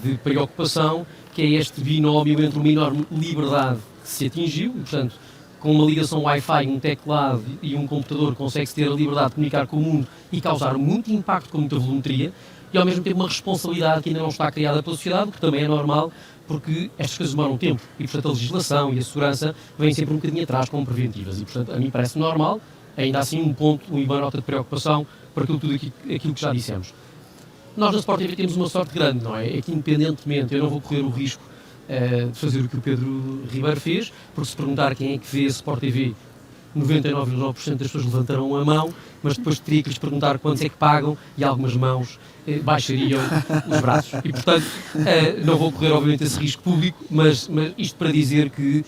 de preocupação, que é este binómio entre uma enorme liberdade que se atingiu, e, portanto, com uma ligação Wi-Fi, um teclado e um computador consegue-se ter a liberdade de comunicar com o mundo e causar muito impacto com muita volumetria e ao mesmo tempo uma responsabilidade que ainda não está criada pela sociedade, o que também é normal porque estas coisas demoram tempo e portanto a legislação e a segurança vêm sempre um bocadinho atrás como preventivas e portanto a mim parece normal, ainda assim um ponto, uma nota de preocupação para tudo aquilo que já dissemos. Nós na Sport TV temos uma sorte grande, não é? É que independentemente, eu não vou correr o risco de fazer o que o Pedro Ribeiro fez, porque se perguntar quem é que vê a Sport TV, 99,9% das pessoas levantarão a mão, mas depois teria que lhes perguntar quantos é que pagam e algumas mãos baixariam os braços. E, portanto, não vou correr, obviamente, esse risco público, mas isto para dizer que,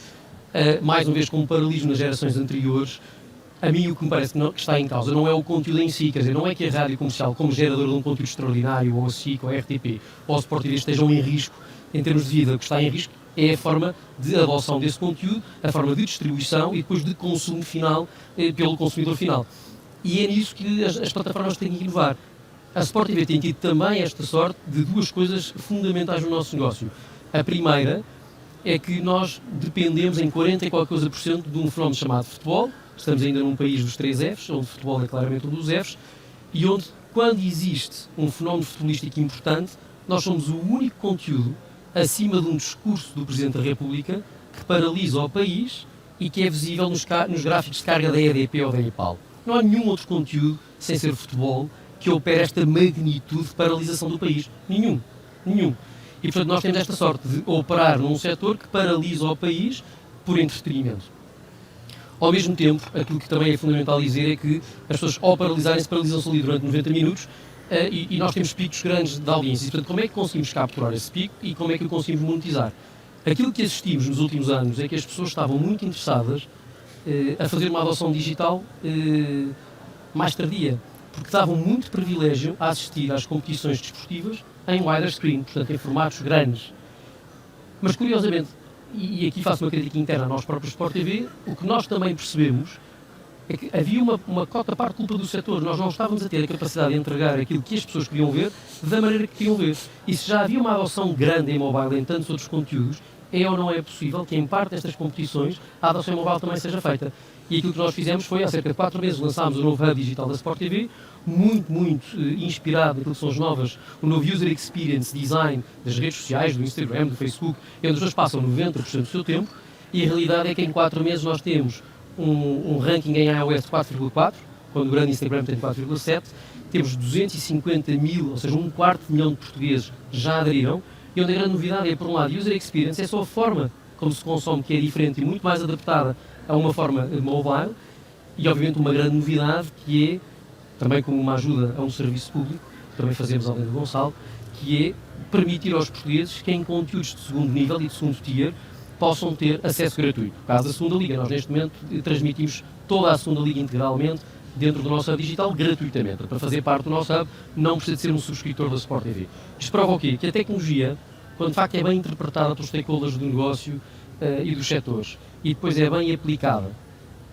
mais uma vez, como paralelismo nas gerações anteriores, a mim o que me parece que está em causa não é o conteúdo em si, quer dizer, não é que a rádio comercial, como gerador de um conteúdo extraordinário, ou a SIC, ou a RTP, ou a Sport TV estejam em risco em termos de vida. O que está em risco é a forma de adoção desse conteúdo, a forma de distribuição e depois de consumo final pelo consumidor final. E é nisso que as plataformas têm que inovar. A Sport TV tem tido também esta sorte de 2 coisas fundamentais no nosso negócio. A primeira é que nós dependemos em 40 e qualquer coisa por cento de um fenómeno chamado futebol. Estamos ainda num país dos 3 Fs, onde o futebol é claramente um dos Fs, e onde, quando existe um fenómeno futebolístico importante, nós somos o único conteúdo acima de um discurso do Presidente da República que paralisa o país e que é visível nos gráficos de carga da EDP ou da EPAL. Não há nenhum outro conteúdo, sem ser futebol, que opere esta magnitude de paralisação do país. Nenhum. E, portanto, nós temos esta sorte de operar num setor que paralisa o país por entretenimento. Ao mesmo tempo, aquilo que também é fundamental dizer é que as pessoas, ao paralisarem-se, paralisam-se ali durante 90 minutos, e nós temos picos grandes de audiência. E, portanto, como é que conseguimos capturar esse pico e como é que o conseguimos monetizar? Aquilo que assistimos nos últimos anos é que as pessoas estavam muito interessadas a fazer uma adoção digital mais tardia, porque davam muito privilégio a assistir às competições desportivas em wider screen, portanto, em formatos grandes. Mas, curiosamente, e aqui faço uma crítica interna a nós próprios Sport TV, o que nós também percebemos é que havia uma cota parte culpa do setor. Nós não estávamos a ter a capacidade de entregar aquilo que as pessoas queriam ver da maneira que queriam ver. E se já havia uma adoção grande em mobile em tantos outros conteúdos, é ou não é possível que em parte destas competições a adoção em mobile também seja feita. E aquilo que nós fizemos foi, há cerca de 4 meses, lançámos o novo Hub Digital da Sport TV, muito inspirado naquilo que são o novo User Experience Design das redes sociais, do Instagram, do Facebook, onde as pessoas passam 90% do seu tempo, e a realidade é que em 4 meses nós temos um ranking em iOS de 4,4, quando o grande Instagram tem 4,7, temos 250 mil, ou seja, 250.000 de portugueses já aderiram, e onde a grande novidade é, por um lado, User Experience, é só a forma como se consome, que é diferente e muito mais adaptada a uma forma mobile, e obviamente uma grande novidade que é, também como uma ajuda a um serviço público, que também fazemos além do Gonçalo, que é permitir aos portugueses que em conteúdos de segundo nível e de segundo tier possam ter acesso gratuito. No caso da segunda liga, nós neste momento transmitimos toda a segunda liga integralmente dentro do nosso hub digital gratuitamente. Para fazer parte do nosso hub não precisa de ser um subscritor da Sport TV. Isto prova o quê? Que a tecnologia, quando de facto é bem interpretada pelos stakeholders do negócio e dos setores, e depois é bem aplicada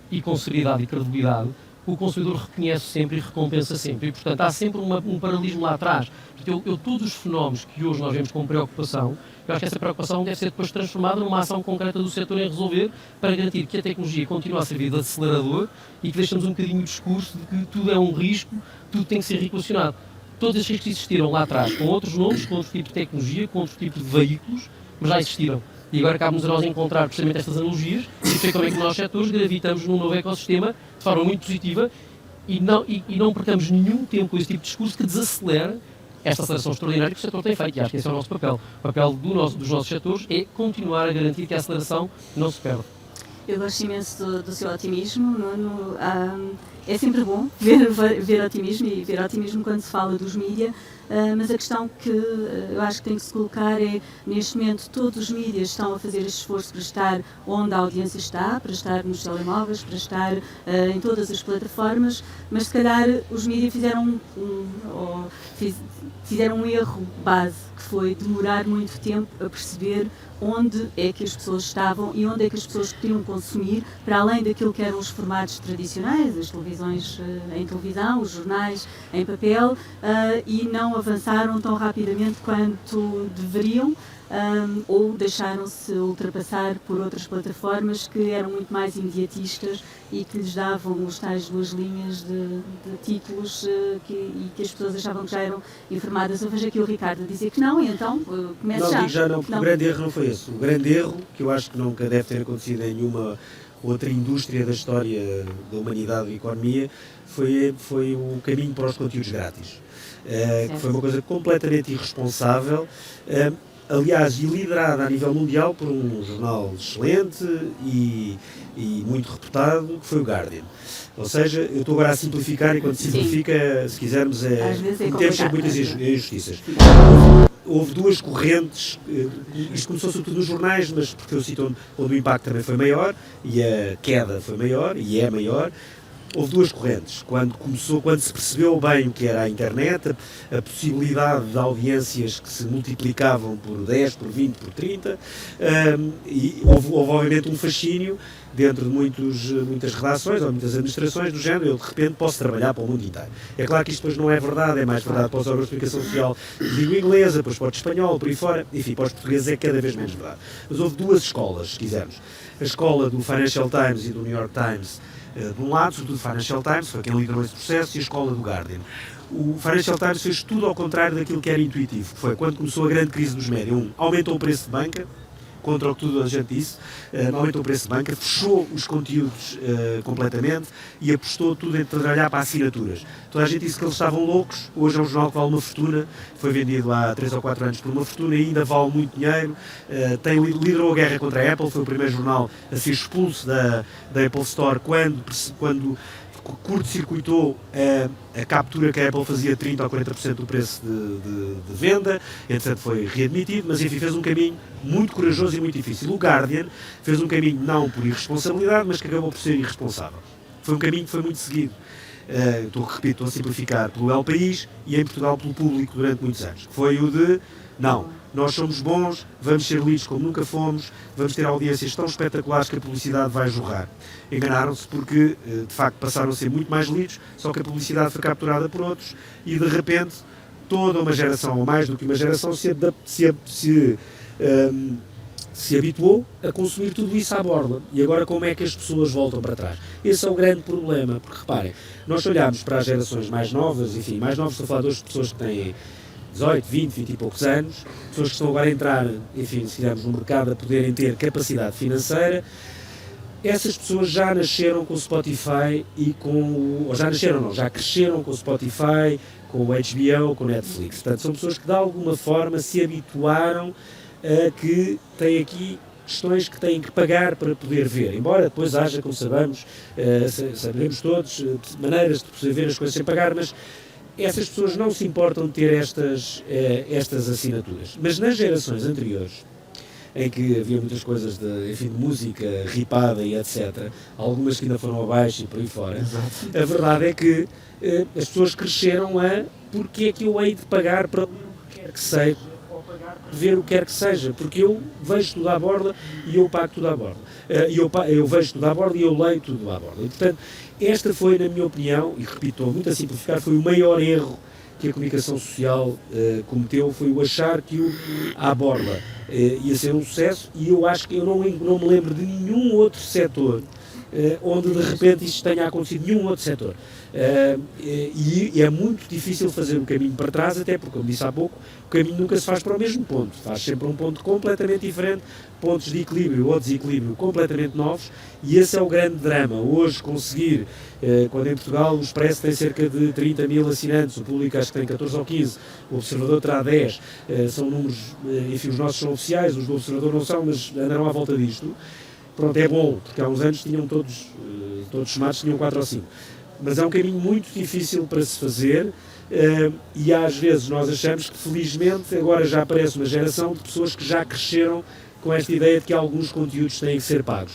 e com seriedade e credibilidade, o consumidor reconhece sempre e recompensa sempre. E, portanto, há sempre um paralelismo lá atrás. Portanto, todos os fenómenos que hoje nós vemos com preocupação, eu acho que essa preocupação deve ser depois transformada numa ação concreta do setor em resolver para garantir que a tecnologia continua a servir de acelerador e que deixamos um bocadinho o discurso de que tudo é um risco, tudo tem que ser equacionado. Todos esses riscos existiram lá atrás, com outros nomes, com outro tipo de tecnologia, com outro tipo de veículos, mas já existiram. E agora cabe-nos a nós encontrar precisamente estas analogias e ver como é que nós, setores, gravitamos num novo ecossistema de forma muito positiva e não percamos nenhum tempo com esse tipo de discurso que desacelera esta aceleração extraordinária que o setor tem feito, e acho que esse é o nosso papel. O papel dos nossos setores é continuar a garantir que a aceleração não se perde. Eu gosto imenso do seu otimismo, Nuno. É sempre bom ver otimismo e ver otimismo quando se fala dos mídia, mas a questão que eu acho que tem que se colocar é, neste momento, todos os mídias estão a fazer este esforço para estar onde a audiência está, para estar nos telemóveis, para estar em todas as plataformas, mas se calhar os mídias fizeram um erro base, que foi demorar muito tempo a perceber onde é que as pessoas estavam e onde é que as pessoas podiam consumir, para além daquilo que eram os formatos tradicionais, as televisões em televisão, os jornais em papel, e não avançaram tão rapidamente quanto deveriam, ou deixaram-se ultrapassar por outras plataformas que eram muito mais imediatistas e que lhes davam os tais 2 linhas de títulos e que as pessoas achavam que já eram informadas. Eu vejo aqui o Ricardo a dizer que não, e então comece já. Não, digo já não, porque o grande erro não foi esse. O grande erro, que eu acho que nunca deve ter acontecido em nenhuma outra indústria da história da humanidade e economia, foi o caminho para os conteúdos grátis. Que foi uma coisa completamente irresponsável. Aliás, e liderada a nível mundial por um jornal excelente e muito reputado, que foi o Guardian. Ou seja, eu estou agora a simplificar, e quando simplifica, se quisermos, temos sempre muitas injustiças. Houve 2 correntes, isto começou sobretudo nos jornais, mas porque eu cito onde o impacto também foi maior, e a queda foi maior, e é maior. Houve 2 correntes, quando se percebeu bem o que era a internet, a possibilidade de audiências que se multiplicavam por 10, por 20, por 30, e houve obviamente um fascínio dentro de muitas redações ou muitas administrações do género, eu de repente posso trabalhar para o mundo inteiro. É claro que isto depois não é verdade, é mais verdade para os órgãos de comunicação social de língua inglesa, depois para o espanhol, por aí fora, enfim, para os portugueses é cada vez menos verdade. Mas houve 2 escolas, se quisermos. A escola do Financial Times e do New York Times, de um lado, sobretudo o Financial Times, foi quem liderou esse processo, e a escola do Guardian. O Financial Times fez tudo ao contrário daquilo que era intuitivo, que foi quando começou a grande crise dos médias. Aumentou o preço de banca, contra o que tudo a gente disse, aumentou o preço de banca, fechou os conteúdos completamente e apostou tudo em trabalhar para assinaturas. Toda a gente disse que eles estavam loucos. Hoje é um jornal que vale uma fortuna, foi vendido há 3 ou 4 anos por uma fortuna e ainda vale muito dinheiro. Liderou a guerra contra a Apple, foi o primeiro jornal a ser expulso da Apple Store quando curto-circuitou a captura que a Apple fazia 30% ou 40% do preço de venda, entretanto foi readmitido, mas enfim, fez um caminho muito corajoso e muito difícil. O Guardian fez um caminho não por irresponsabilidade, mas que acabou por ser irresponsável. Foi um caminho que foi muito seguido. Estou a simplificar, pelo El País e em Portugal pelo Público durante muitos anos. Foi o de, não, nós somos bons, vamos ser lidos como nunca fomos, vamos ter audiências tão espetaculares que a publicidade vai jorrar. Enganaram-se porque, de facto, passaram a ser muito mais lidos, só que a publicidade foi capturada por outros e, de repente, toda uma geração, ou mais do que uma geração, se habituou a consumir tudo isso à borda. E agora como é que as pessoas voltam para trás? Esse é o grande problema, porque reparem, nós olhamos para as gerações mais novas, enfim, mais novas, estou a falar de pessoas que têm 18, 20 e poucos anos, pessoas que estão agora a entrar, enfim, se quisermos, no mercado, a poderem ter capacidade financeira. Essas pessoas já nasceram com o Spotify já cresceram com o Spotify, com o HBO, com o Netflix. Portanto, são pessoas que de alguma forma se habituaram a que têm aqui questões que têm que pagar para poder ver, embora depois haja, como sabemos todos, maneiras de poder ver as coisas sem pagar, mas essas pessoas não se importam de ter estas assinaturas. Mas nas gerações anteriores, em que havia muitas coisas de música ripada e etc., algumas que ainda foram abaixo e por aí fora, a verdade é que as pessoas cresceram porque é que eu hei de pagar para ler o que quer que seja, ou pagar para ver o que quer que seja, porque eu vejo tudo à borda e eu pago tudo à borda. Eu vejo tudo à borda e eu leio tudo à borda. E, portanto, esta foi, na minha opinião, e repito, estou muito a simplificar, foi o maior erro que a comunicação social cometeu, foi o achar que o à borla ia ser um sucesso, e eu acho que eu não me lembro de nenhum outro setor onde de repente isto tenha acontecido nenhum outro setor. E é muito difícil fazer o caminho para trás, até porque, como disse há pouco, o caminho nunca se faz para o mesmo ponto, faz sempre um ponto completamente diferente, pontos de equilíbrio ou desequilíbrio completamente novos, e esse é o grande drama. Hoje conseguir, quando em Portugal o Expresso tem cerca de 30 mil assinantes, o Público acho que tem 14 ou 15, o Observador terá 10, são números, enfim, os nossos são oficiais, os do Observador não são, mas andarão à volta disto. Pronto, é bom, porque há uns anos tinham todos somados, tinham 4 ou 5. Mas é um caminho muito difícil para se fazer, e às vezes nós achamos que felizmente agora já aparece uma geração de pessoas que já cresceram com esta ideia de que alguns conteúdos têm que ser pagos.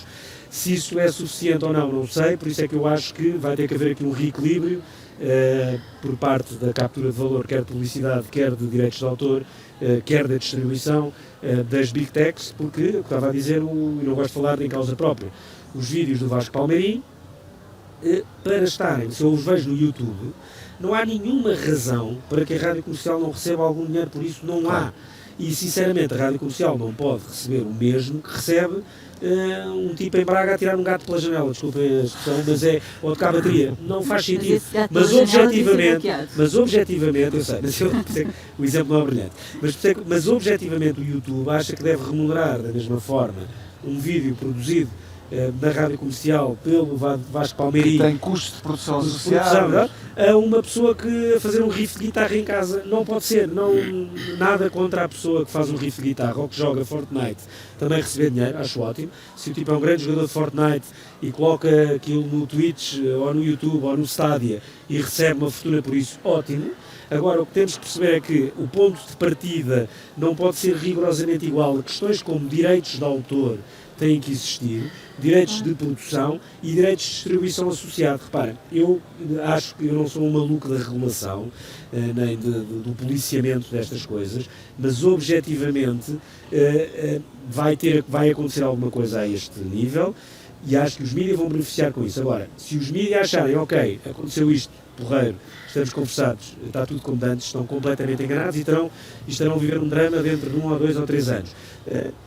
Se isso é suficiente ou não sei, por isso é que eu acho que vai ter que haver aqui um reequilíbrio por parte da captura de valor, quer de publicidade, quer de direitos de autor, quer da distribuição das Big Techs, porque, o que estava a dizer, e não gosto de falar em causa própria, os vídeos do Vasco Palmeirim, para estarem, se eu os vejo no YouTube, não há nenhuma razão para que a Rádio Comercial não receba algum dinheiro por isso, não há. E, sinceramente, a Rádio Comercial não pode receber o mesmo que recebe um tipo em Braga a tirar um gato pela janela, desculpem a expressão, ou de cá a bateria. Não faz sentido. Mas objetivamente, eu sei, o exemplo não é brilhante, mas objetivamente o YouTube acha que deve remunerar da mesma forma um vídeo produzido na Rádio Comercial pelo Vasco Palmeirim, tem custos de produção associados, a uma pessoa que a fazer um riff de guitarra em casa. Não pode ser, nada contra a pessoa que faz um riff de guitarra ou que joga Fortnite também receber dinheiro, acho ótimo. Se o tipo é um grande jogador de Fortnite e coloca aquilo no Twitch ou no YouTube ou no Stadia e recebe uma fortuna por isso, ótimo. Agora, o que temos que perceber é que o ponto de partida não pode ser rigorosamente igual a questões como direitos de autor têm que existir, direitos de produção e direitos de distribuição associado. Reparem, eu acho que eu não sou um maluco da regulação, nem do policiamento destas coisas, mas objetivamente vai acontecer alguma coisa a este nível e acho que os mídias vão beneficiar com isso. Agora, se os mídias acharem, ok, aconteceu isto, porreiro, estamos conversados, está tudo como antes, estão completamente enganados e estarão a viver um drama dentro de 1 ou 2 ou 3 anos.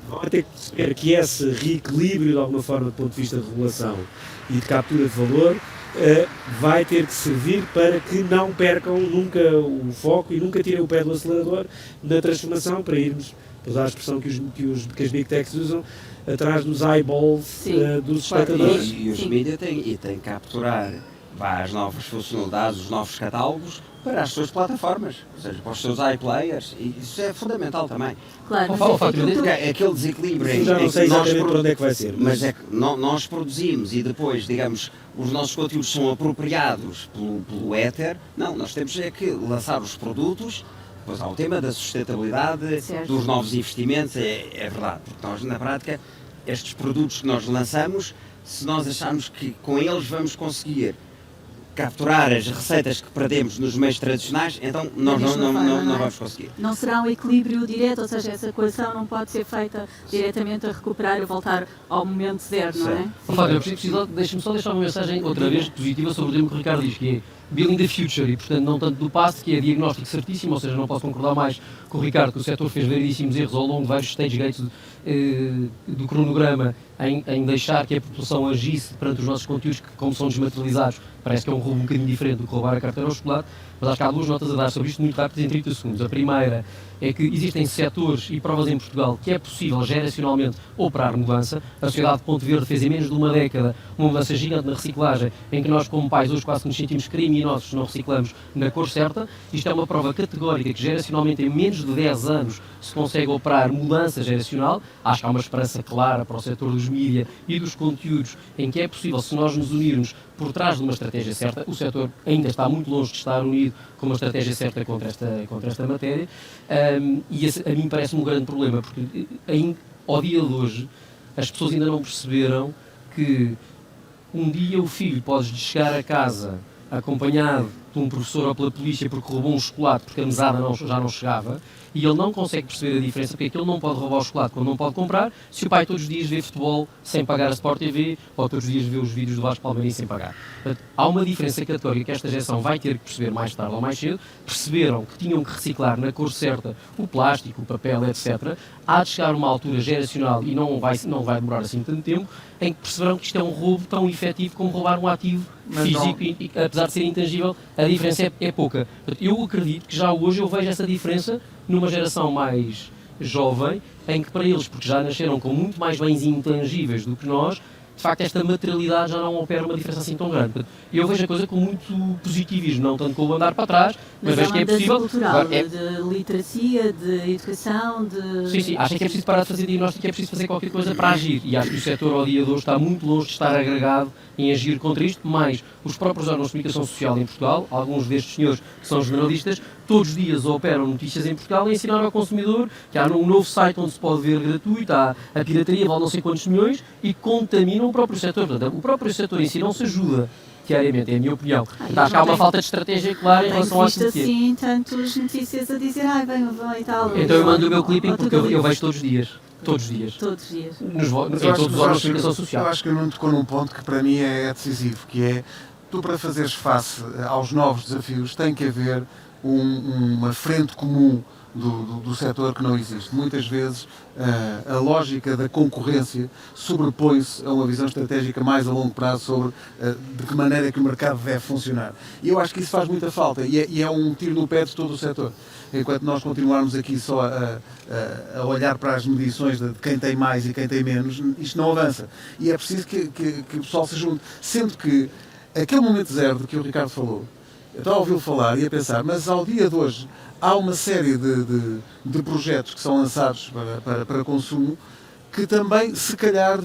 Vão ter que perceber que esse reequilíbrio, de alguma forma, do ponto de vista de regulação e de captura de valor, vai ter que servir para que não percam nunca o foco e nunca tirem o pé do acelerador na transformação para irmos, para usar a expressão que as Big Techs usam, atrás dos eyeballs dos espectadores. E os mídias têm que capturar as novas funcionalidades, os novos catálogos para as suas plataformas, ou seja, para os seus iPlayers, e isso é fundamental também. Claro, aquele desequilíbrio já não sei exatamente para onde é que vai ser. Mas é que nós produzimos e depois, digamos, os nossos conteúdos são apropriados pelo éter. Não, nós temos é que lançar os produtos. Depois há o tema da sustentabilidade, certo, dos novos investimentos, é verdade, porque nós na prática, estes produtos que nós lançamos, se nós acharmos que com eles vamos conseguir capturar as receitas que perdemos nos meios tradicionais, então nós não vamos conseguir. Não será um equilíbrio direto, ou seja, essa equação não pode ser feita diretamente a recuperar e voltar ao momento zero, não é? Fábio, deixa-me só deixar uma mensagem outra vez positiva sobre o tema que o Ricardo diz, que é Building the Future, e portanto não tanto do passe, que é diagnóstico certíssimo, ou seja, não posso concordar mais com o Ricardo, que o setor fez variedíssimos erros ao longo de vários stage gates do cronograma em deixar que a população agisse perante os nossos conteúdos, que como são desmaterializados, parece que é um roubo um bocadinho diferente do que roubar a carteira ao chocolate, mas acho que há 2 notas a dar sobre isto muito rápidas em 30 segundos. A primeira é que existem setores e provas em Portugal que é possível geracionalmente operar mudança. A sociedade de Ponte Verde fez em menos de uma década uma mudança gigante na reciclagem, em que nós como pais hoje quase nos sentimos criminosos se não reciclamos na cor certa. Isto é uma prova categórica que geracionalmente em menos de 10 anos se consegue operar mudança geracional. Acho que há uma esperança clara para o setor dos mídia e dos conteúdos em que é possível, se nós nos unirmos por trás de uma estratégia certa. O setor ainda está muito longe de estar unido com uma estratégia certa contra esta matéria, e esse, a mim parece-me um grande problema, porque ao dia de hoje as pessoas ainda não perceberam que um dia o filho pode chegar a casa acompanhado de um professor ou pela polícia porque roubou um chocolate porque a mesada já não chegava, e ele não consegue perceber a diferença, porque ele não pode roubar o chocolate quando não pode comprar, se o pai todos os dias vê futebol sem pagar a Sport TV, ou todos os dias vê os vídeos do Vasco Palmeirim sem pagar. Portanto, há uma diferença categórica que esta geração vai ter que perceber mais tarde ou mais cedo. Perceberam que tinham que reciclar na cor certa o plástico, o papel, etc. Há de chegar uma altura geracional, e não vai demorar assim tanto tempo, em que perceberão que isto é um roubo tão efetivo como roubar um ativo físico, e apesar de ser intangível, a diferença é pouca. Portanto, eu acredito que já hoje eu vejo essa diferença numa geração mais jovem, em que para eles, porque já nasceram com muito mais bens intangíveis do que nós, de facto esta materialidade já não opera uma diferença assim tão grande. Portanto, eu vejo a coisa com muito positivismo, não tanto com o andar para trás, mas vejo que é possível. Cultural, agora, de literacia, de educação, de... Sim, acho que é preciso parar de fazer diagnóstico, é preciso fazer qualquer coisa para agir, e acho que o setor ao dia de hoje está muito longe de estar agregado em agir contra isto, mas os próprios órgãos de comunicação social em Portugal, alguns destes senhores que são jornalistas, todos os dias operam notícias em Portugal e ensinaram ao consumidor que há um novo site onde se pode ver gratuito, há a pirataria vale não sei quantos milhões e contaminam o próprio setor. Portanto, o próprio setor em si não se ajuda diariamente, é a minha opinião. Acho que há uma falta de estratégia clara em relação a isso. Não assim tantas notícias a dizer, venham e tal. Então eu mando o meu clipping porque eu vejo todos os dias. Todos os dias. Todos os dias. Em todos os órgãos de comunicação social. Eu acho que o Nuno tocou num ponto que para mim é decisivo, que é, tu para fazeres face aos novos desafios tem que haver uma frente comum do setor que não existe. Muitas vezes a lógica da concorrência sobrepõe-se a uma visão estratégica mais a longo prazo sobre de que maneira que o mercado deve funcionar. E eu acho que isso faz muita falta e é um tiro no pé de todo o setor. Enquanto nós continuarmos aqui só a olhar para as medições de quem tem mais e quem tem menos, isto não avança. E é preciso que o pessoal se junte. Sendo que aquele momento zero de que o Ricardo falou, eu estava a ouvi-lo falar e a pensar, mas ao dia de hoje há uma série de projetos que são lançados para consumo que também, se calhar,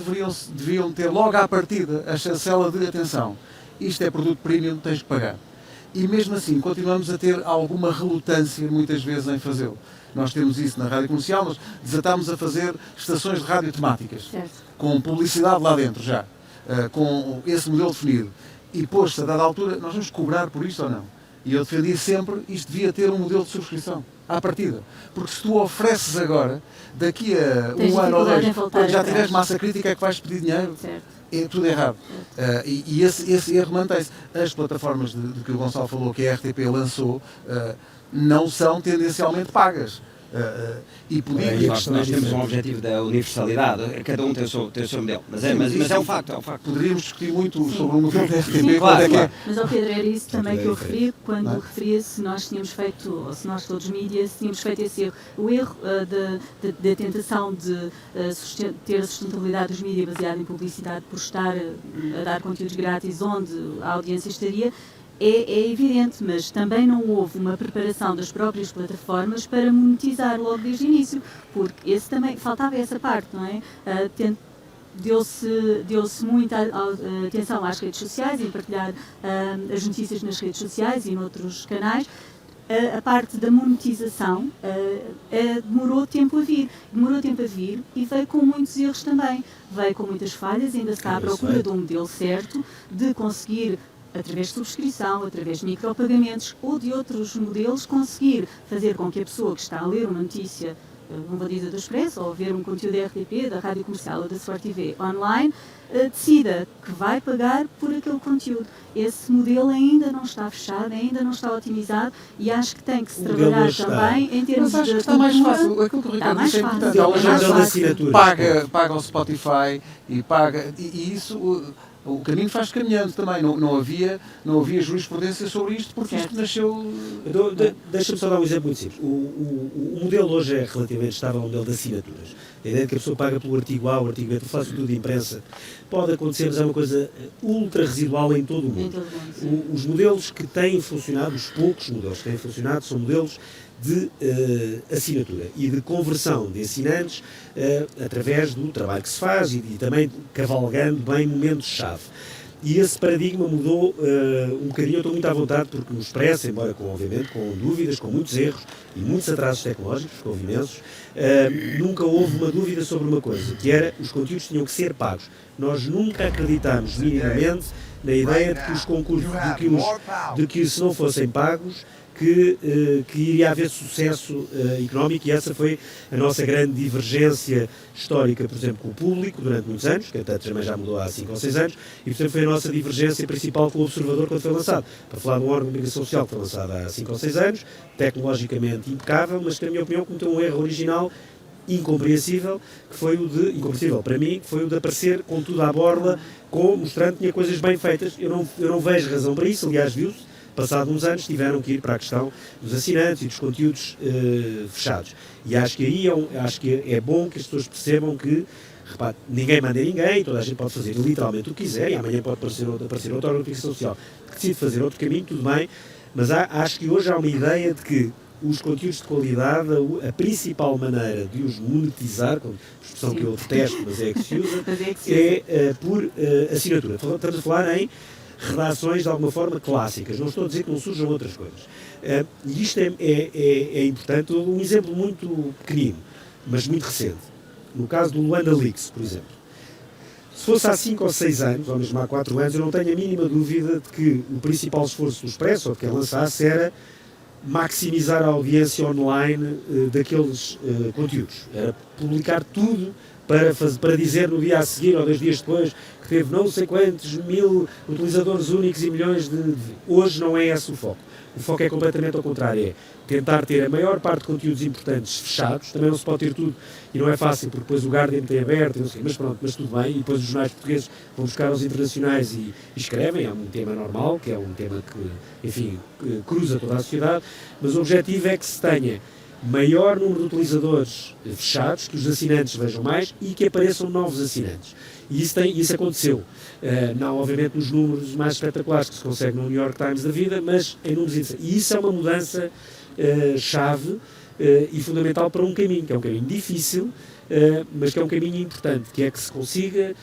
deviam ter logo à partida a chancela de atenção. Isto é produto premium, tens que pagar. E mesmo assim continuamos a ter alguma relutância muitas vezes em fazê-lo. Nós temos isso na rádio comercial, nós desatámos a fazer estações de rádio temáticas, certo, com publicidade lá dentro já, com esse modelo definido. E pôs-se a dada altura, nós vamos cobrar por isto ou não? E eu defendi sempre, isto devia ter um modelo de subscrição, à partida. Porque se tu ofereces agora, daqui a um ano ou dois, quando já tiveres massa crítica, é que vais pedir dinheiro. Certo. É tudo errado. E esse erro mantém-se. As plataformas de que o Gonçalo falou, que a RTP lançou, não são tendencialmente pagas. E nós temos um objetivo da universalidade, cada um tem o seu modelo, mas é um facto, Poderíamos discutir muito sobre o modelo da RTP, claro. Mas ao Pedro, era isso também que eu referi quando referia se nós tínhamos feito, ou se nós todos mídias tínhamos feito esse erro. O erro da tentação de ter a sustentabilidade dos mídias baseada em publicidade por estar a dar conteúdos grátis onde a audiência estaria, é evidente, mas também não houve uma preparação das próprias plataformas para monetizar logo desde o início, porque também faltava essa parte, não é? Deu-se muita atenção às redes sociais, em partilhar as notícias nas redes sociais e noutros canais. A parte da monetização demorou tempo a vir e veio com muitos erros também, veio com muitas falhas, ainda se está à procura de um modelo certo de conseguir, através de subscrição, através de micropagamentos ou de outros modelos, conseguir fazer com que a pessoa que está a ler uma notícia, uma dizer do Expresso, ou a ver um conteúdo da RTP, da Rádio Comercial ou da Sport TV online, decida que vai pagar por aquele conteúdo. Esse modelo ainda não está fechado, ainda não está otimizado e acho que tem que se trabalhar também em termos de... Mas acho que está mais fácil. Aquilo que o Ricardo disse é importante. Paga o Spotify e paga... E isso... O caminho faz caminhando também, não havia jurisprudência sobre isto, porque isto nasceu... Deixa-me só dar um exemplo muito simples. O modelo hoje é relativamente estável, o modelo de assinaturas. A ideia de que a pessoa paga pelo artigo A, o artigo B, tu fazes tudo de imprensa, pode acontecer, mas é uma coisa ultra residual em todo o mundo. Os modelos que têm funcionado, os poucos modelos que têm funcionado, são modelos de assinatura e de conversão de assinantes através do trabalho que se faz e também cavalgando bem momentos-chave. E esse paradigma mudou um bocadinho. Eu estou muito à vontade porque no Expresso, embora obviamente com dúvidas, com muitos erros e muitos atrasos tecnológicos, com imensos, nunca houve uma dúvida sobre uma coisa, que era os conteúdos tinham que ser pagos. Nós nunca acreditámos minimamente na ideia de que os concursos, de que se não fossem pagos, que iria haver sucesso económico, e essa foi a nossa grande divergência histórica, por exemplo, com o público, durante muitos anos, que até também já mudou há 5 ou 6 anos, e portanto foi a nossa divergência principal com o Observador quando foi lançado. Para falar de um órgão de comunicação social que foi lançado há 5 ou 6 anos, tecnologicamente impecável, mas que, na minha opinião, cometeu um erro original incompreensível, que foi incompreensível para mim, que foi o de aparecer com tudo à borla, mostrando que tinha coisas bem feitas. Eu não vejo razão para isso, aliás, viu-se. Passado uns anos tiveram que ir para a questão dos assinantes e dos conteúdos fechados. E acho que aí é bom que as pessoas percebam que, repare, ninguém manda ninguém, toda a gente pode fazer literalmente o que quiser, e amanhã pode aparecer outra organização social que decide fazer outro caminho, tudo bem, mas acho que hoje há uma ideia de que os conteúdos de qualidade, a principal maneira de os monetizar, expressão que eu detesto, mas é a que se usa, é por assinatura. Estamos a falar em redações de alguma forma clássicas, não estou a dizer que não surjam outras coisas. E isto é importante. Um exemplo muito pequenino, mas muito recente. No caso do Luanda Leaks, por exemplo. Se fosse há 5 ou 6 anos, ou mesmo há 4 anos, eu não tenho a mínima dúvida de que o principal esforço do Expresso, ou de quem lançasse, era maximizar a audiência online daqueles conteúdos. Era publicar tudo para dizer no dia a seguir ou 2 dias depois que teve não sei quantos mil utilizadores únicos e milhões de... Hoje não é esse o foco. O foco é completamente ao contrário, é tentar ter a maior parte de conteúdos importantes fechados. Também não se pode ter tudo, e não é fácil, porque depois o Guardian tem aberto, e não sei, mas pronto, mas tudo bem, e depois os jornais portugueses vão buscar os internacionais e escrevem, é um tema normal, que é um tema que, enfim, cruza toda a sociedade, mas o objetivo é que se tenha maior número de utilizadores fechados, que os assinantes vejam mais e que apareçam novos assinantes. E isso aconteceu. Não, obviamente, nos números mais espetaculares que se consegue no New York Times da vida, mas em números interessantes. E isso é uma mudança chave e fundamental para um caminho, que é um caminho difícil, mas que é um caminho importante, que é que se consiga,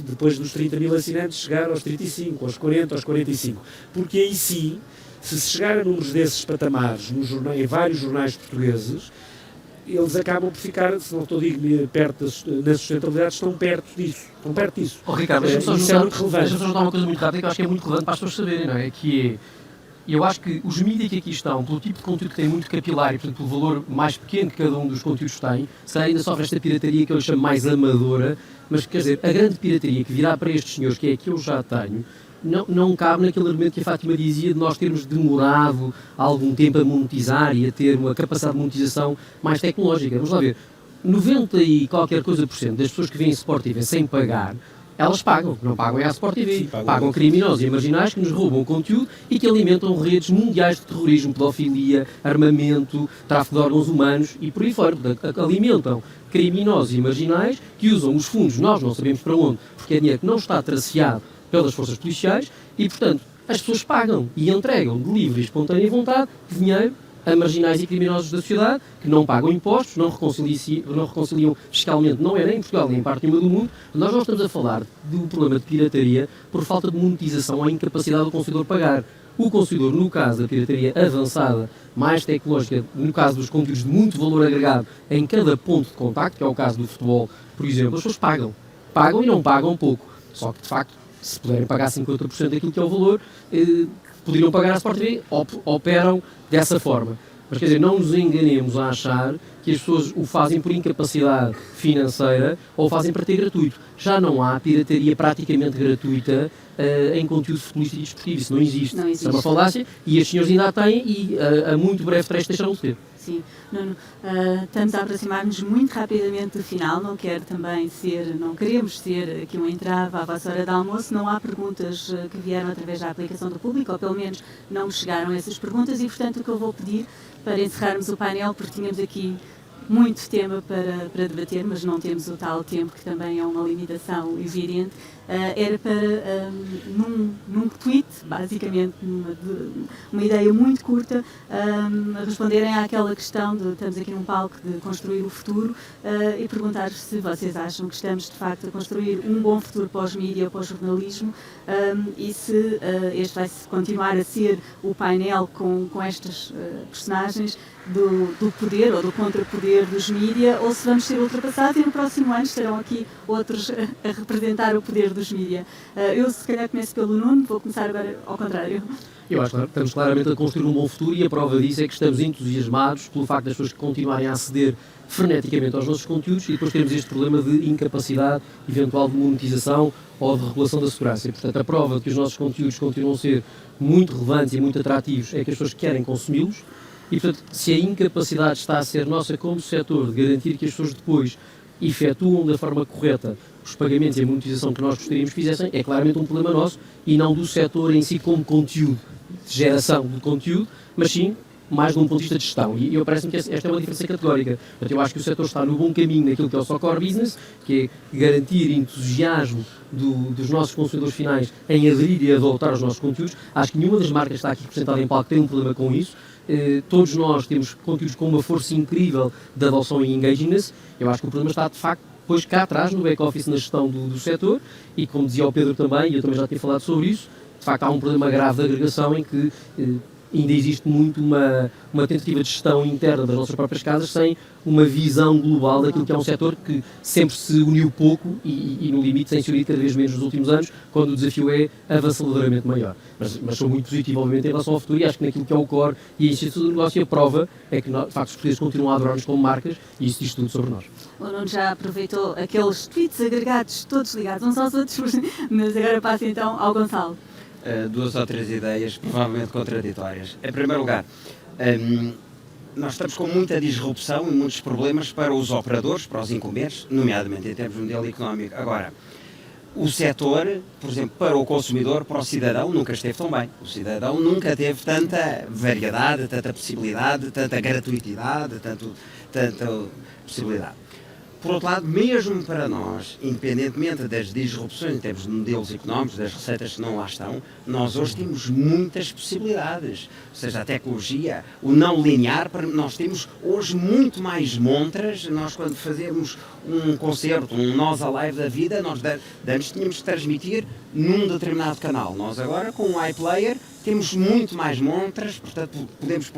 depois dos 30 mil assinantes, chegar aos 35, aos 40, aos 45. Porque aí sim, se chegar a números desses patamares em vários jornais portugueses, eles acabam por ficar, se não estou a dizer perto na sustentabilidade, estão perto disso. Ricardo, isso é muito relevante. Deixa-me só juntar uma coisa muito rápida que eu acho que é muito relevante para as pessoas saberem, não é? Que é, eu acho que os mídias que aqui estão, pelo tipo de conteúdo que tem muito capilar e, portanto, pelo valor mais pequeno que cada um dos conteúdos tem, se calhar ainda sofre esta pirataria que eu chamo mais amadora, mas quer dizer, a grande pirataria que virá para estes senhores, que é a que eu já tenho, não cabe naquele argumento que a Fátima dizia de nós termos demorado algum tempo a monetizar e a ter uma capacidade de monetização mais tecnológica. Vamos lá ver, 90 e qualquer coisa por cento das pessoas que veem Sport TV sem pagar, elas pagam, não pagam é a Sport TV, sim, pagam criminosos e marginais que nos roubam conteúdo e que alimentam redes mundiais de terrorismo, pedofilia, armamento, tráfico de órgãos humanos e por aí fora. Alimentam criminosos e marginais que usam os fundos, nós não sabemos para onde, porque é dinheiro que não está traceado pelas forças policiais e, portanto, as pessoas pagam e entregam de livre e espontânea vontade dinheiro a marginais e criminosos da sociedade que não pagam impostos, não reconciliam fiscalmente, não é nem em Portugal nem em parte nenhuma do mundo. Nós não estamos a falar do problema de pirataria por falta de monetização ou incapacidade do consumidor pagar. O consumidor, no caso da pirataria avançada, mais tecnológica, no caso dos conteúdos de muito valor agregado em cada ponto de contacto, que é o caso do futebol, por exemplo, as pessoas pagam. Pagam e não pagam pouco. Só que, de facto, se puderem pagar 50% daquilo que é o valor, poderiam pagar a Sport TV, operam dessa forma. Mas, quer dizer, não nos enganemos a achar que as pessoas o fazem por incapacidade financeira ou o fazem para ter gratuito. Já não há pirataria praticamente gratuita em conteúdo futebolístico e desportivo. Isso não existe. Isso é uma falácia e estes senhores ainda a têm e a muito breve trecho deixaram de ter. Sim, Nuno, estamos a aproximar-nos muito rapidamente do final, não queremos ser aqui um entrave à vossa hora de almoço, não há perguntas que vieram através da aplicação do público, ou pelo menos não me chegaram essas perguntas e, portanto, o que eu vou pedir para encerrarmos o painel, porque tínhamos aqui muito tema para debater, mas não temos o tal tempo, que também é uma limitação evidente, era para, num tweet, basicamente uma ideia muito curta, responderem àquela questão de estamos aqui num palco de construir o futuro e perguntar se vocês acham que estamos de facto a construir um bom futuro para os mídias, para o jornalismo, e se este vai continuar a ser o painel com estas personagens do poder ou do contrapoder dos mídias, ou se vamos ser ultrapassados e no próximo ano estarão aqui outros a representar o poder dos mídias. Eu se calhar começo pelo Nuno, vou começar agora ao contrário. Eu acho que estamos claramente a construir um bom futuro e a prova disso é que estamos entusiasmados pelo facto das pessoas continuarem a aceder freneticamente aos nossos conteúdos e depois temos este problema de incapacidade eventual de monetização ou de regulação da segurança. E, portanto, a prova de que os nossos conteúdos continuam a ser muito relevantes e muito atrativos é que as pessoas querem consumi-los e, portanto, se a incapacidade está a ser nossa como setor de garantir que as pessoas depois efetuam da forma correta os pagamentos e a monetização que nós gostaríamos que fizessem, é claramente um problema nosso e não do setor em si como conteúdo, de geração de conteúdo, mas sim mais de um ponto de vista de gestão. E parece-me que esta é uma diferença categórica. Portanto, eu acho que o setor está no bom caminho naquilo que é o seu core business, que é garantir entusiasmo dos nossos consumidores finais em aderir e adotar os nossos conteúdos. Acho que nenhuma das marcas que está aqui representada em palco tem um problema com isso. Todos nós temos conteúdos com uma força incrível de adoção e engagingness. Eu acho que o problema está, de facto, depois cá atrás, no back-office, na gestão do setor, e como dizia o Pedro também, e eu também já tinha falado sobre isso, de facto há um problema grave de agregação em que ainda existe muito uma tentativa de gestão interna das nossas próprias casas sem uma visão global daquilo que é um setor que sempre se uniu pouco e no limite tem se unido cada vez menos nos últimos anos, quando o desafio é avassaladoramente maior. Mas sou muito positivo, obviamente, em relação ao futuro e acho que naquilo que é o core e a essência do negócio, a prova é que, de facto, os portugueses continuam a adorar-nos como marcas e isso diz tudo sobre nós. O Nuno já aproveitou aqueles tweets agregados, todos ligados uns aos outros, mas agora passa então ao Gonçalo. Duas ou três ideias, provavelmente contraditórias. Em primeiro lugar, nós estamos com muita disrupção e muitos problemas para os operadores, para os incumbentes, nomeadamente em termos de modelo económico. Agora, o setor, por exemplo, para o consumidor, para o cidadão, nunca esteve tão bem. O cidadão nunca teve tanta variedade, tanta possibilidade, tanta gratuitidade, tanta possibilidade. Por outro lado, mesmo para nós, independentemente das disrupções em termos de modelos económicos, das receitas que não lá estão, nós hoje temos muitas possibilidades. Ou seja, a tecnologia, o não linear, nós temos hoje muito mais montras. Nós, quando fazemos um concerto, um Nós Alive da vida, nós antes tínhamos que transmitir num determinado canal. Nós agora, com o iPlayer, temos muito mais montras, portanto podemos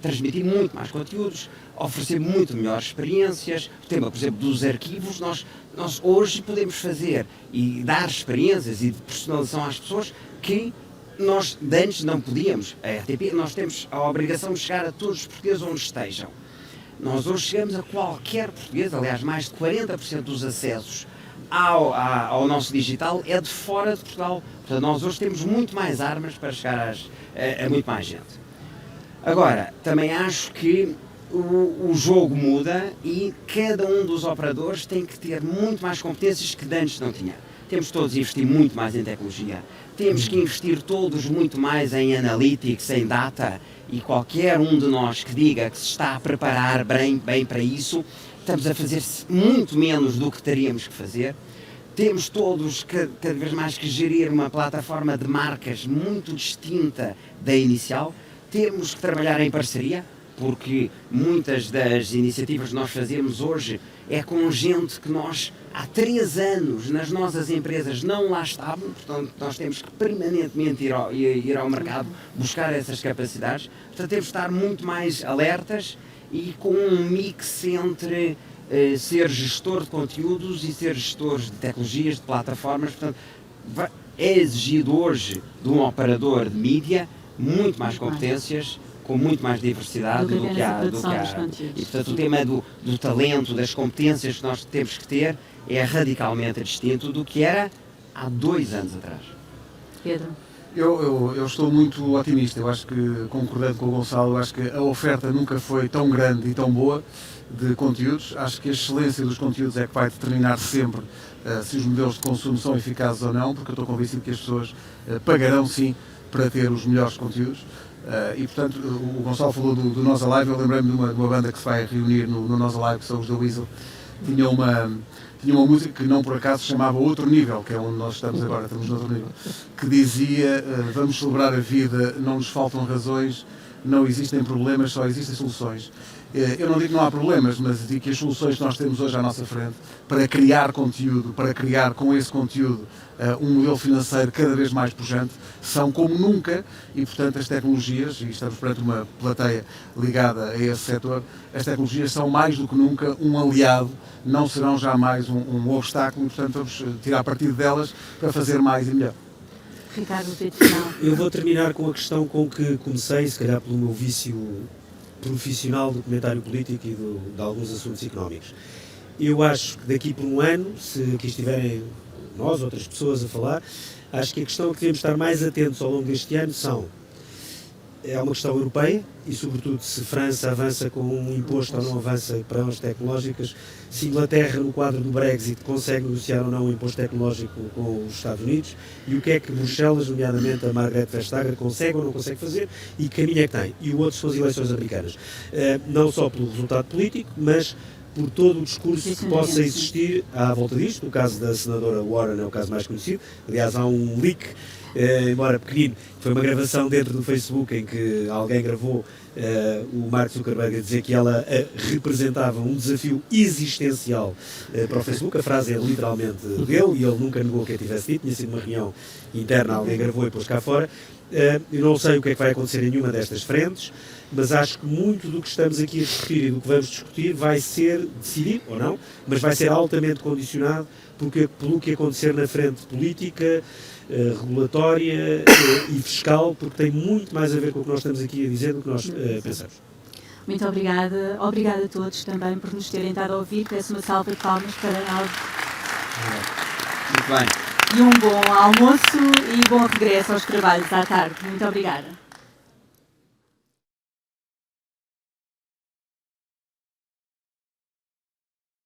transmitir muito mais conteúdos, oferecer muito melhores experiências. O tema, por exemplo, dos arquivos, nós hoje podemos fazer e dar experiências e de personalização às pessoas que nós de antes não podíamos. A RTP, nós temos a obrigação de chegar a todos os portugueses onde estejam. Nós hoje chegamos a qualquer português, aliás, mais de 40% dos acessos ao nosso digital é de fora de Portugal. Portanto, nós hoje temos muito mais armas para chegar a muito mais gente. Agora, também acho que o jogo muda e cada um dos operadores tem que ter muito mais competências que antes não tinha. Temos todos a investir muito mais em tecnologia. Temos que investir todos muito mais em analytics, em data, e qualquer um de nós que diga que se está a preparar bem para isso, estamos a fazer muito menos do que teríamos que fazer. Temos todos cada vez mais que gerir uma plataforma de marcas muito distinta da inicial. Temos que trabalhar em parceria, porque muitas das iniciativas que nós fazemos hoje é com gente que nós há 3 anos nas nossas empresas não lá estavam, portanto nós temos que permanentemente ir ao mercado buscar essas capacidades. Portanto temos que estar muito mais alertas e com um mix entre ser gestor de conteúdos e ser gestor de tecnologias, de plataformas. Portanto, é exigido hoje de um operador de mídia muito mais competências, com muito mais diversidade do que há. E, portanto, o tema do talento, das competências que nós temos que ter é radicalmente distinto do que era há 2 anos atrás. Pedro? Eu estou muito otimista. Eu acho que, concordando com o Gonçalo, eu acho que a oferta nunca foi tão grande e tão boa de conteúdos. Acho que a excelência dos conteúdos é que vai determinar sempre se os modelos de consumo são eficazes ou não, porque eu estou convencido que as pessoas pagarão sim para ter os melhores conteúdos. E portanto, o Gonçalo falou do Nós Alive. Eu lembrei-me de uma banda que se vai reunir no Nós Alive, que são os da Weasel. tinha uma música que não por acaso se chamava Outro Nível, que é onde nós estamos agora, estamos no outro nível, que dizia vamos celebrar a vida, não nos faltam razões, não existem problemas, só existem soluções. Eu não digo que não há problemas, mas digo que as soluções que nós temos hoje à nossa frente para criar conteúdo, para criar com esse conteúdo um modelo financeiro cada vez mais pujante, são como nunca e, portanto, as tecnologias, e estamos perante uma plateia ligada a esse setor, as tecnologias são mais do que nunca um aliado, não serão jamais um obstáculo e, portanto, vamos tirar partido delas para fazer mais e melhor. Ricardo, final. Eu vou terminar com a questão com que comecei, se calhar pelo meu vício profissional do comentário político e de alguns assuntos económicos. Eu acho que daqui por um ano, se aqui estiverem nós, outras pessoas a falar, acho que a questão a que devemos estar mais atentos ao longo deste ano é uma questão europeia e, sobretudo, se França avança com um imposto ou não avança para as tecnológicas, se Inglaterra, no quadro do Brexit, consegue negociar ou não um imposto tecnológico com os Estados Unidos e o que é que Bruxelas, nomeadamente a Margaret Vestager, consegue ou não consegue fazer e que caminho é que tem. E o outro são as eleições americanas. Não só pelo resultado político, mas por todo o discurso que possa existir à volta disto. O caso da senadora Warren é o caso mais conhecido. Aliás, há um leak, embora pequenino, foi uma gravação dentro do Facebook em que alguém gravou o Mark Zuckerberg a dizer que ela representava um desafio existencial para o Facebook. A frase é literalmente dele e ele nunca negou que a tivesse dito. Tinha sido uma reunião interna, alguém gravou e pôs cá fora. Eu não sei o que é que vai acontecer em nenhuma destas frentes, mas acho que muito do que estamos aqui a discutir e do que vamos discutir vai ser decidido, ou não, mas vai ser altamente condicionado pelo que acontecer na frente política, regulatória e fiscal, porque tem muito mais a ver com o que nós estamos aqui a dizer do que nós pensamos. Muito obrigada. Obrigada a todos também por nos terem estado a ouvir. Peço uma salva de palmas para nós. Muito bem. E um bom almoço e bom regresso aos trabalhos à tarde. Muito obrigada.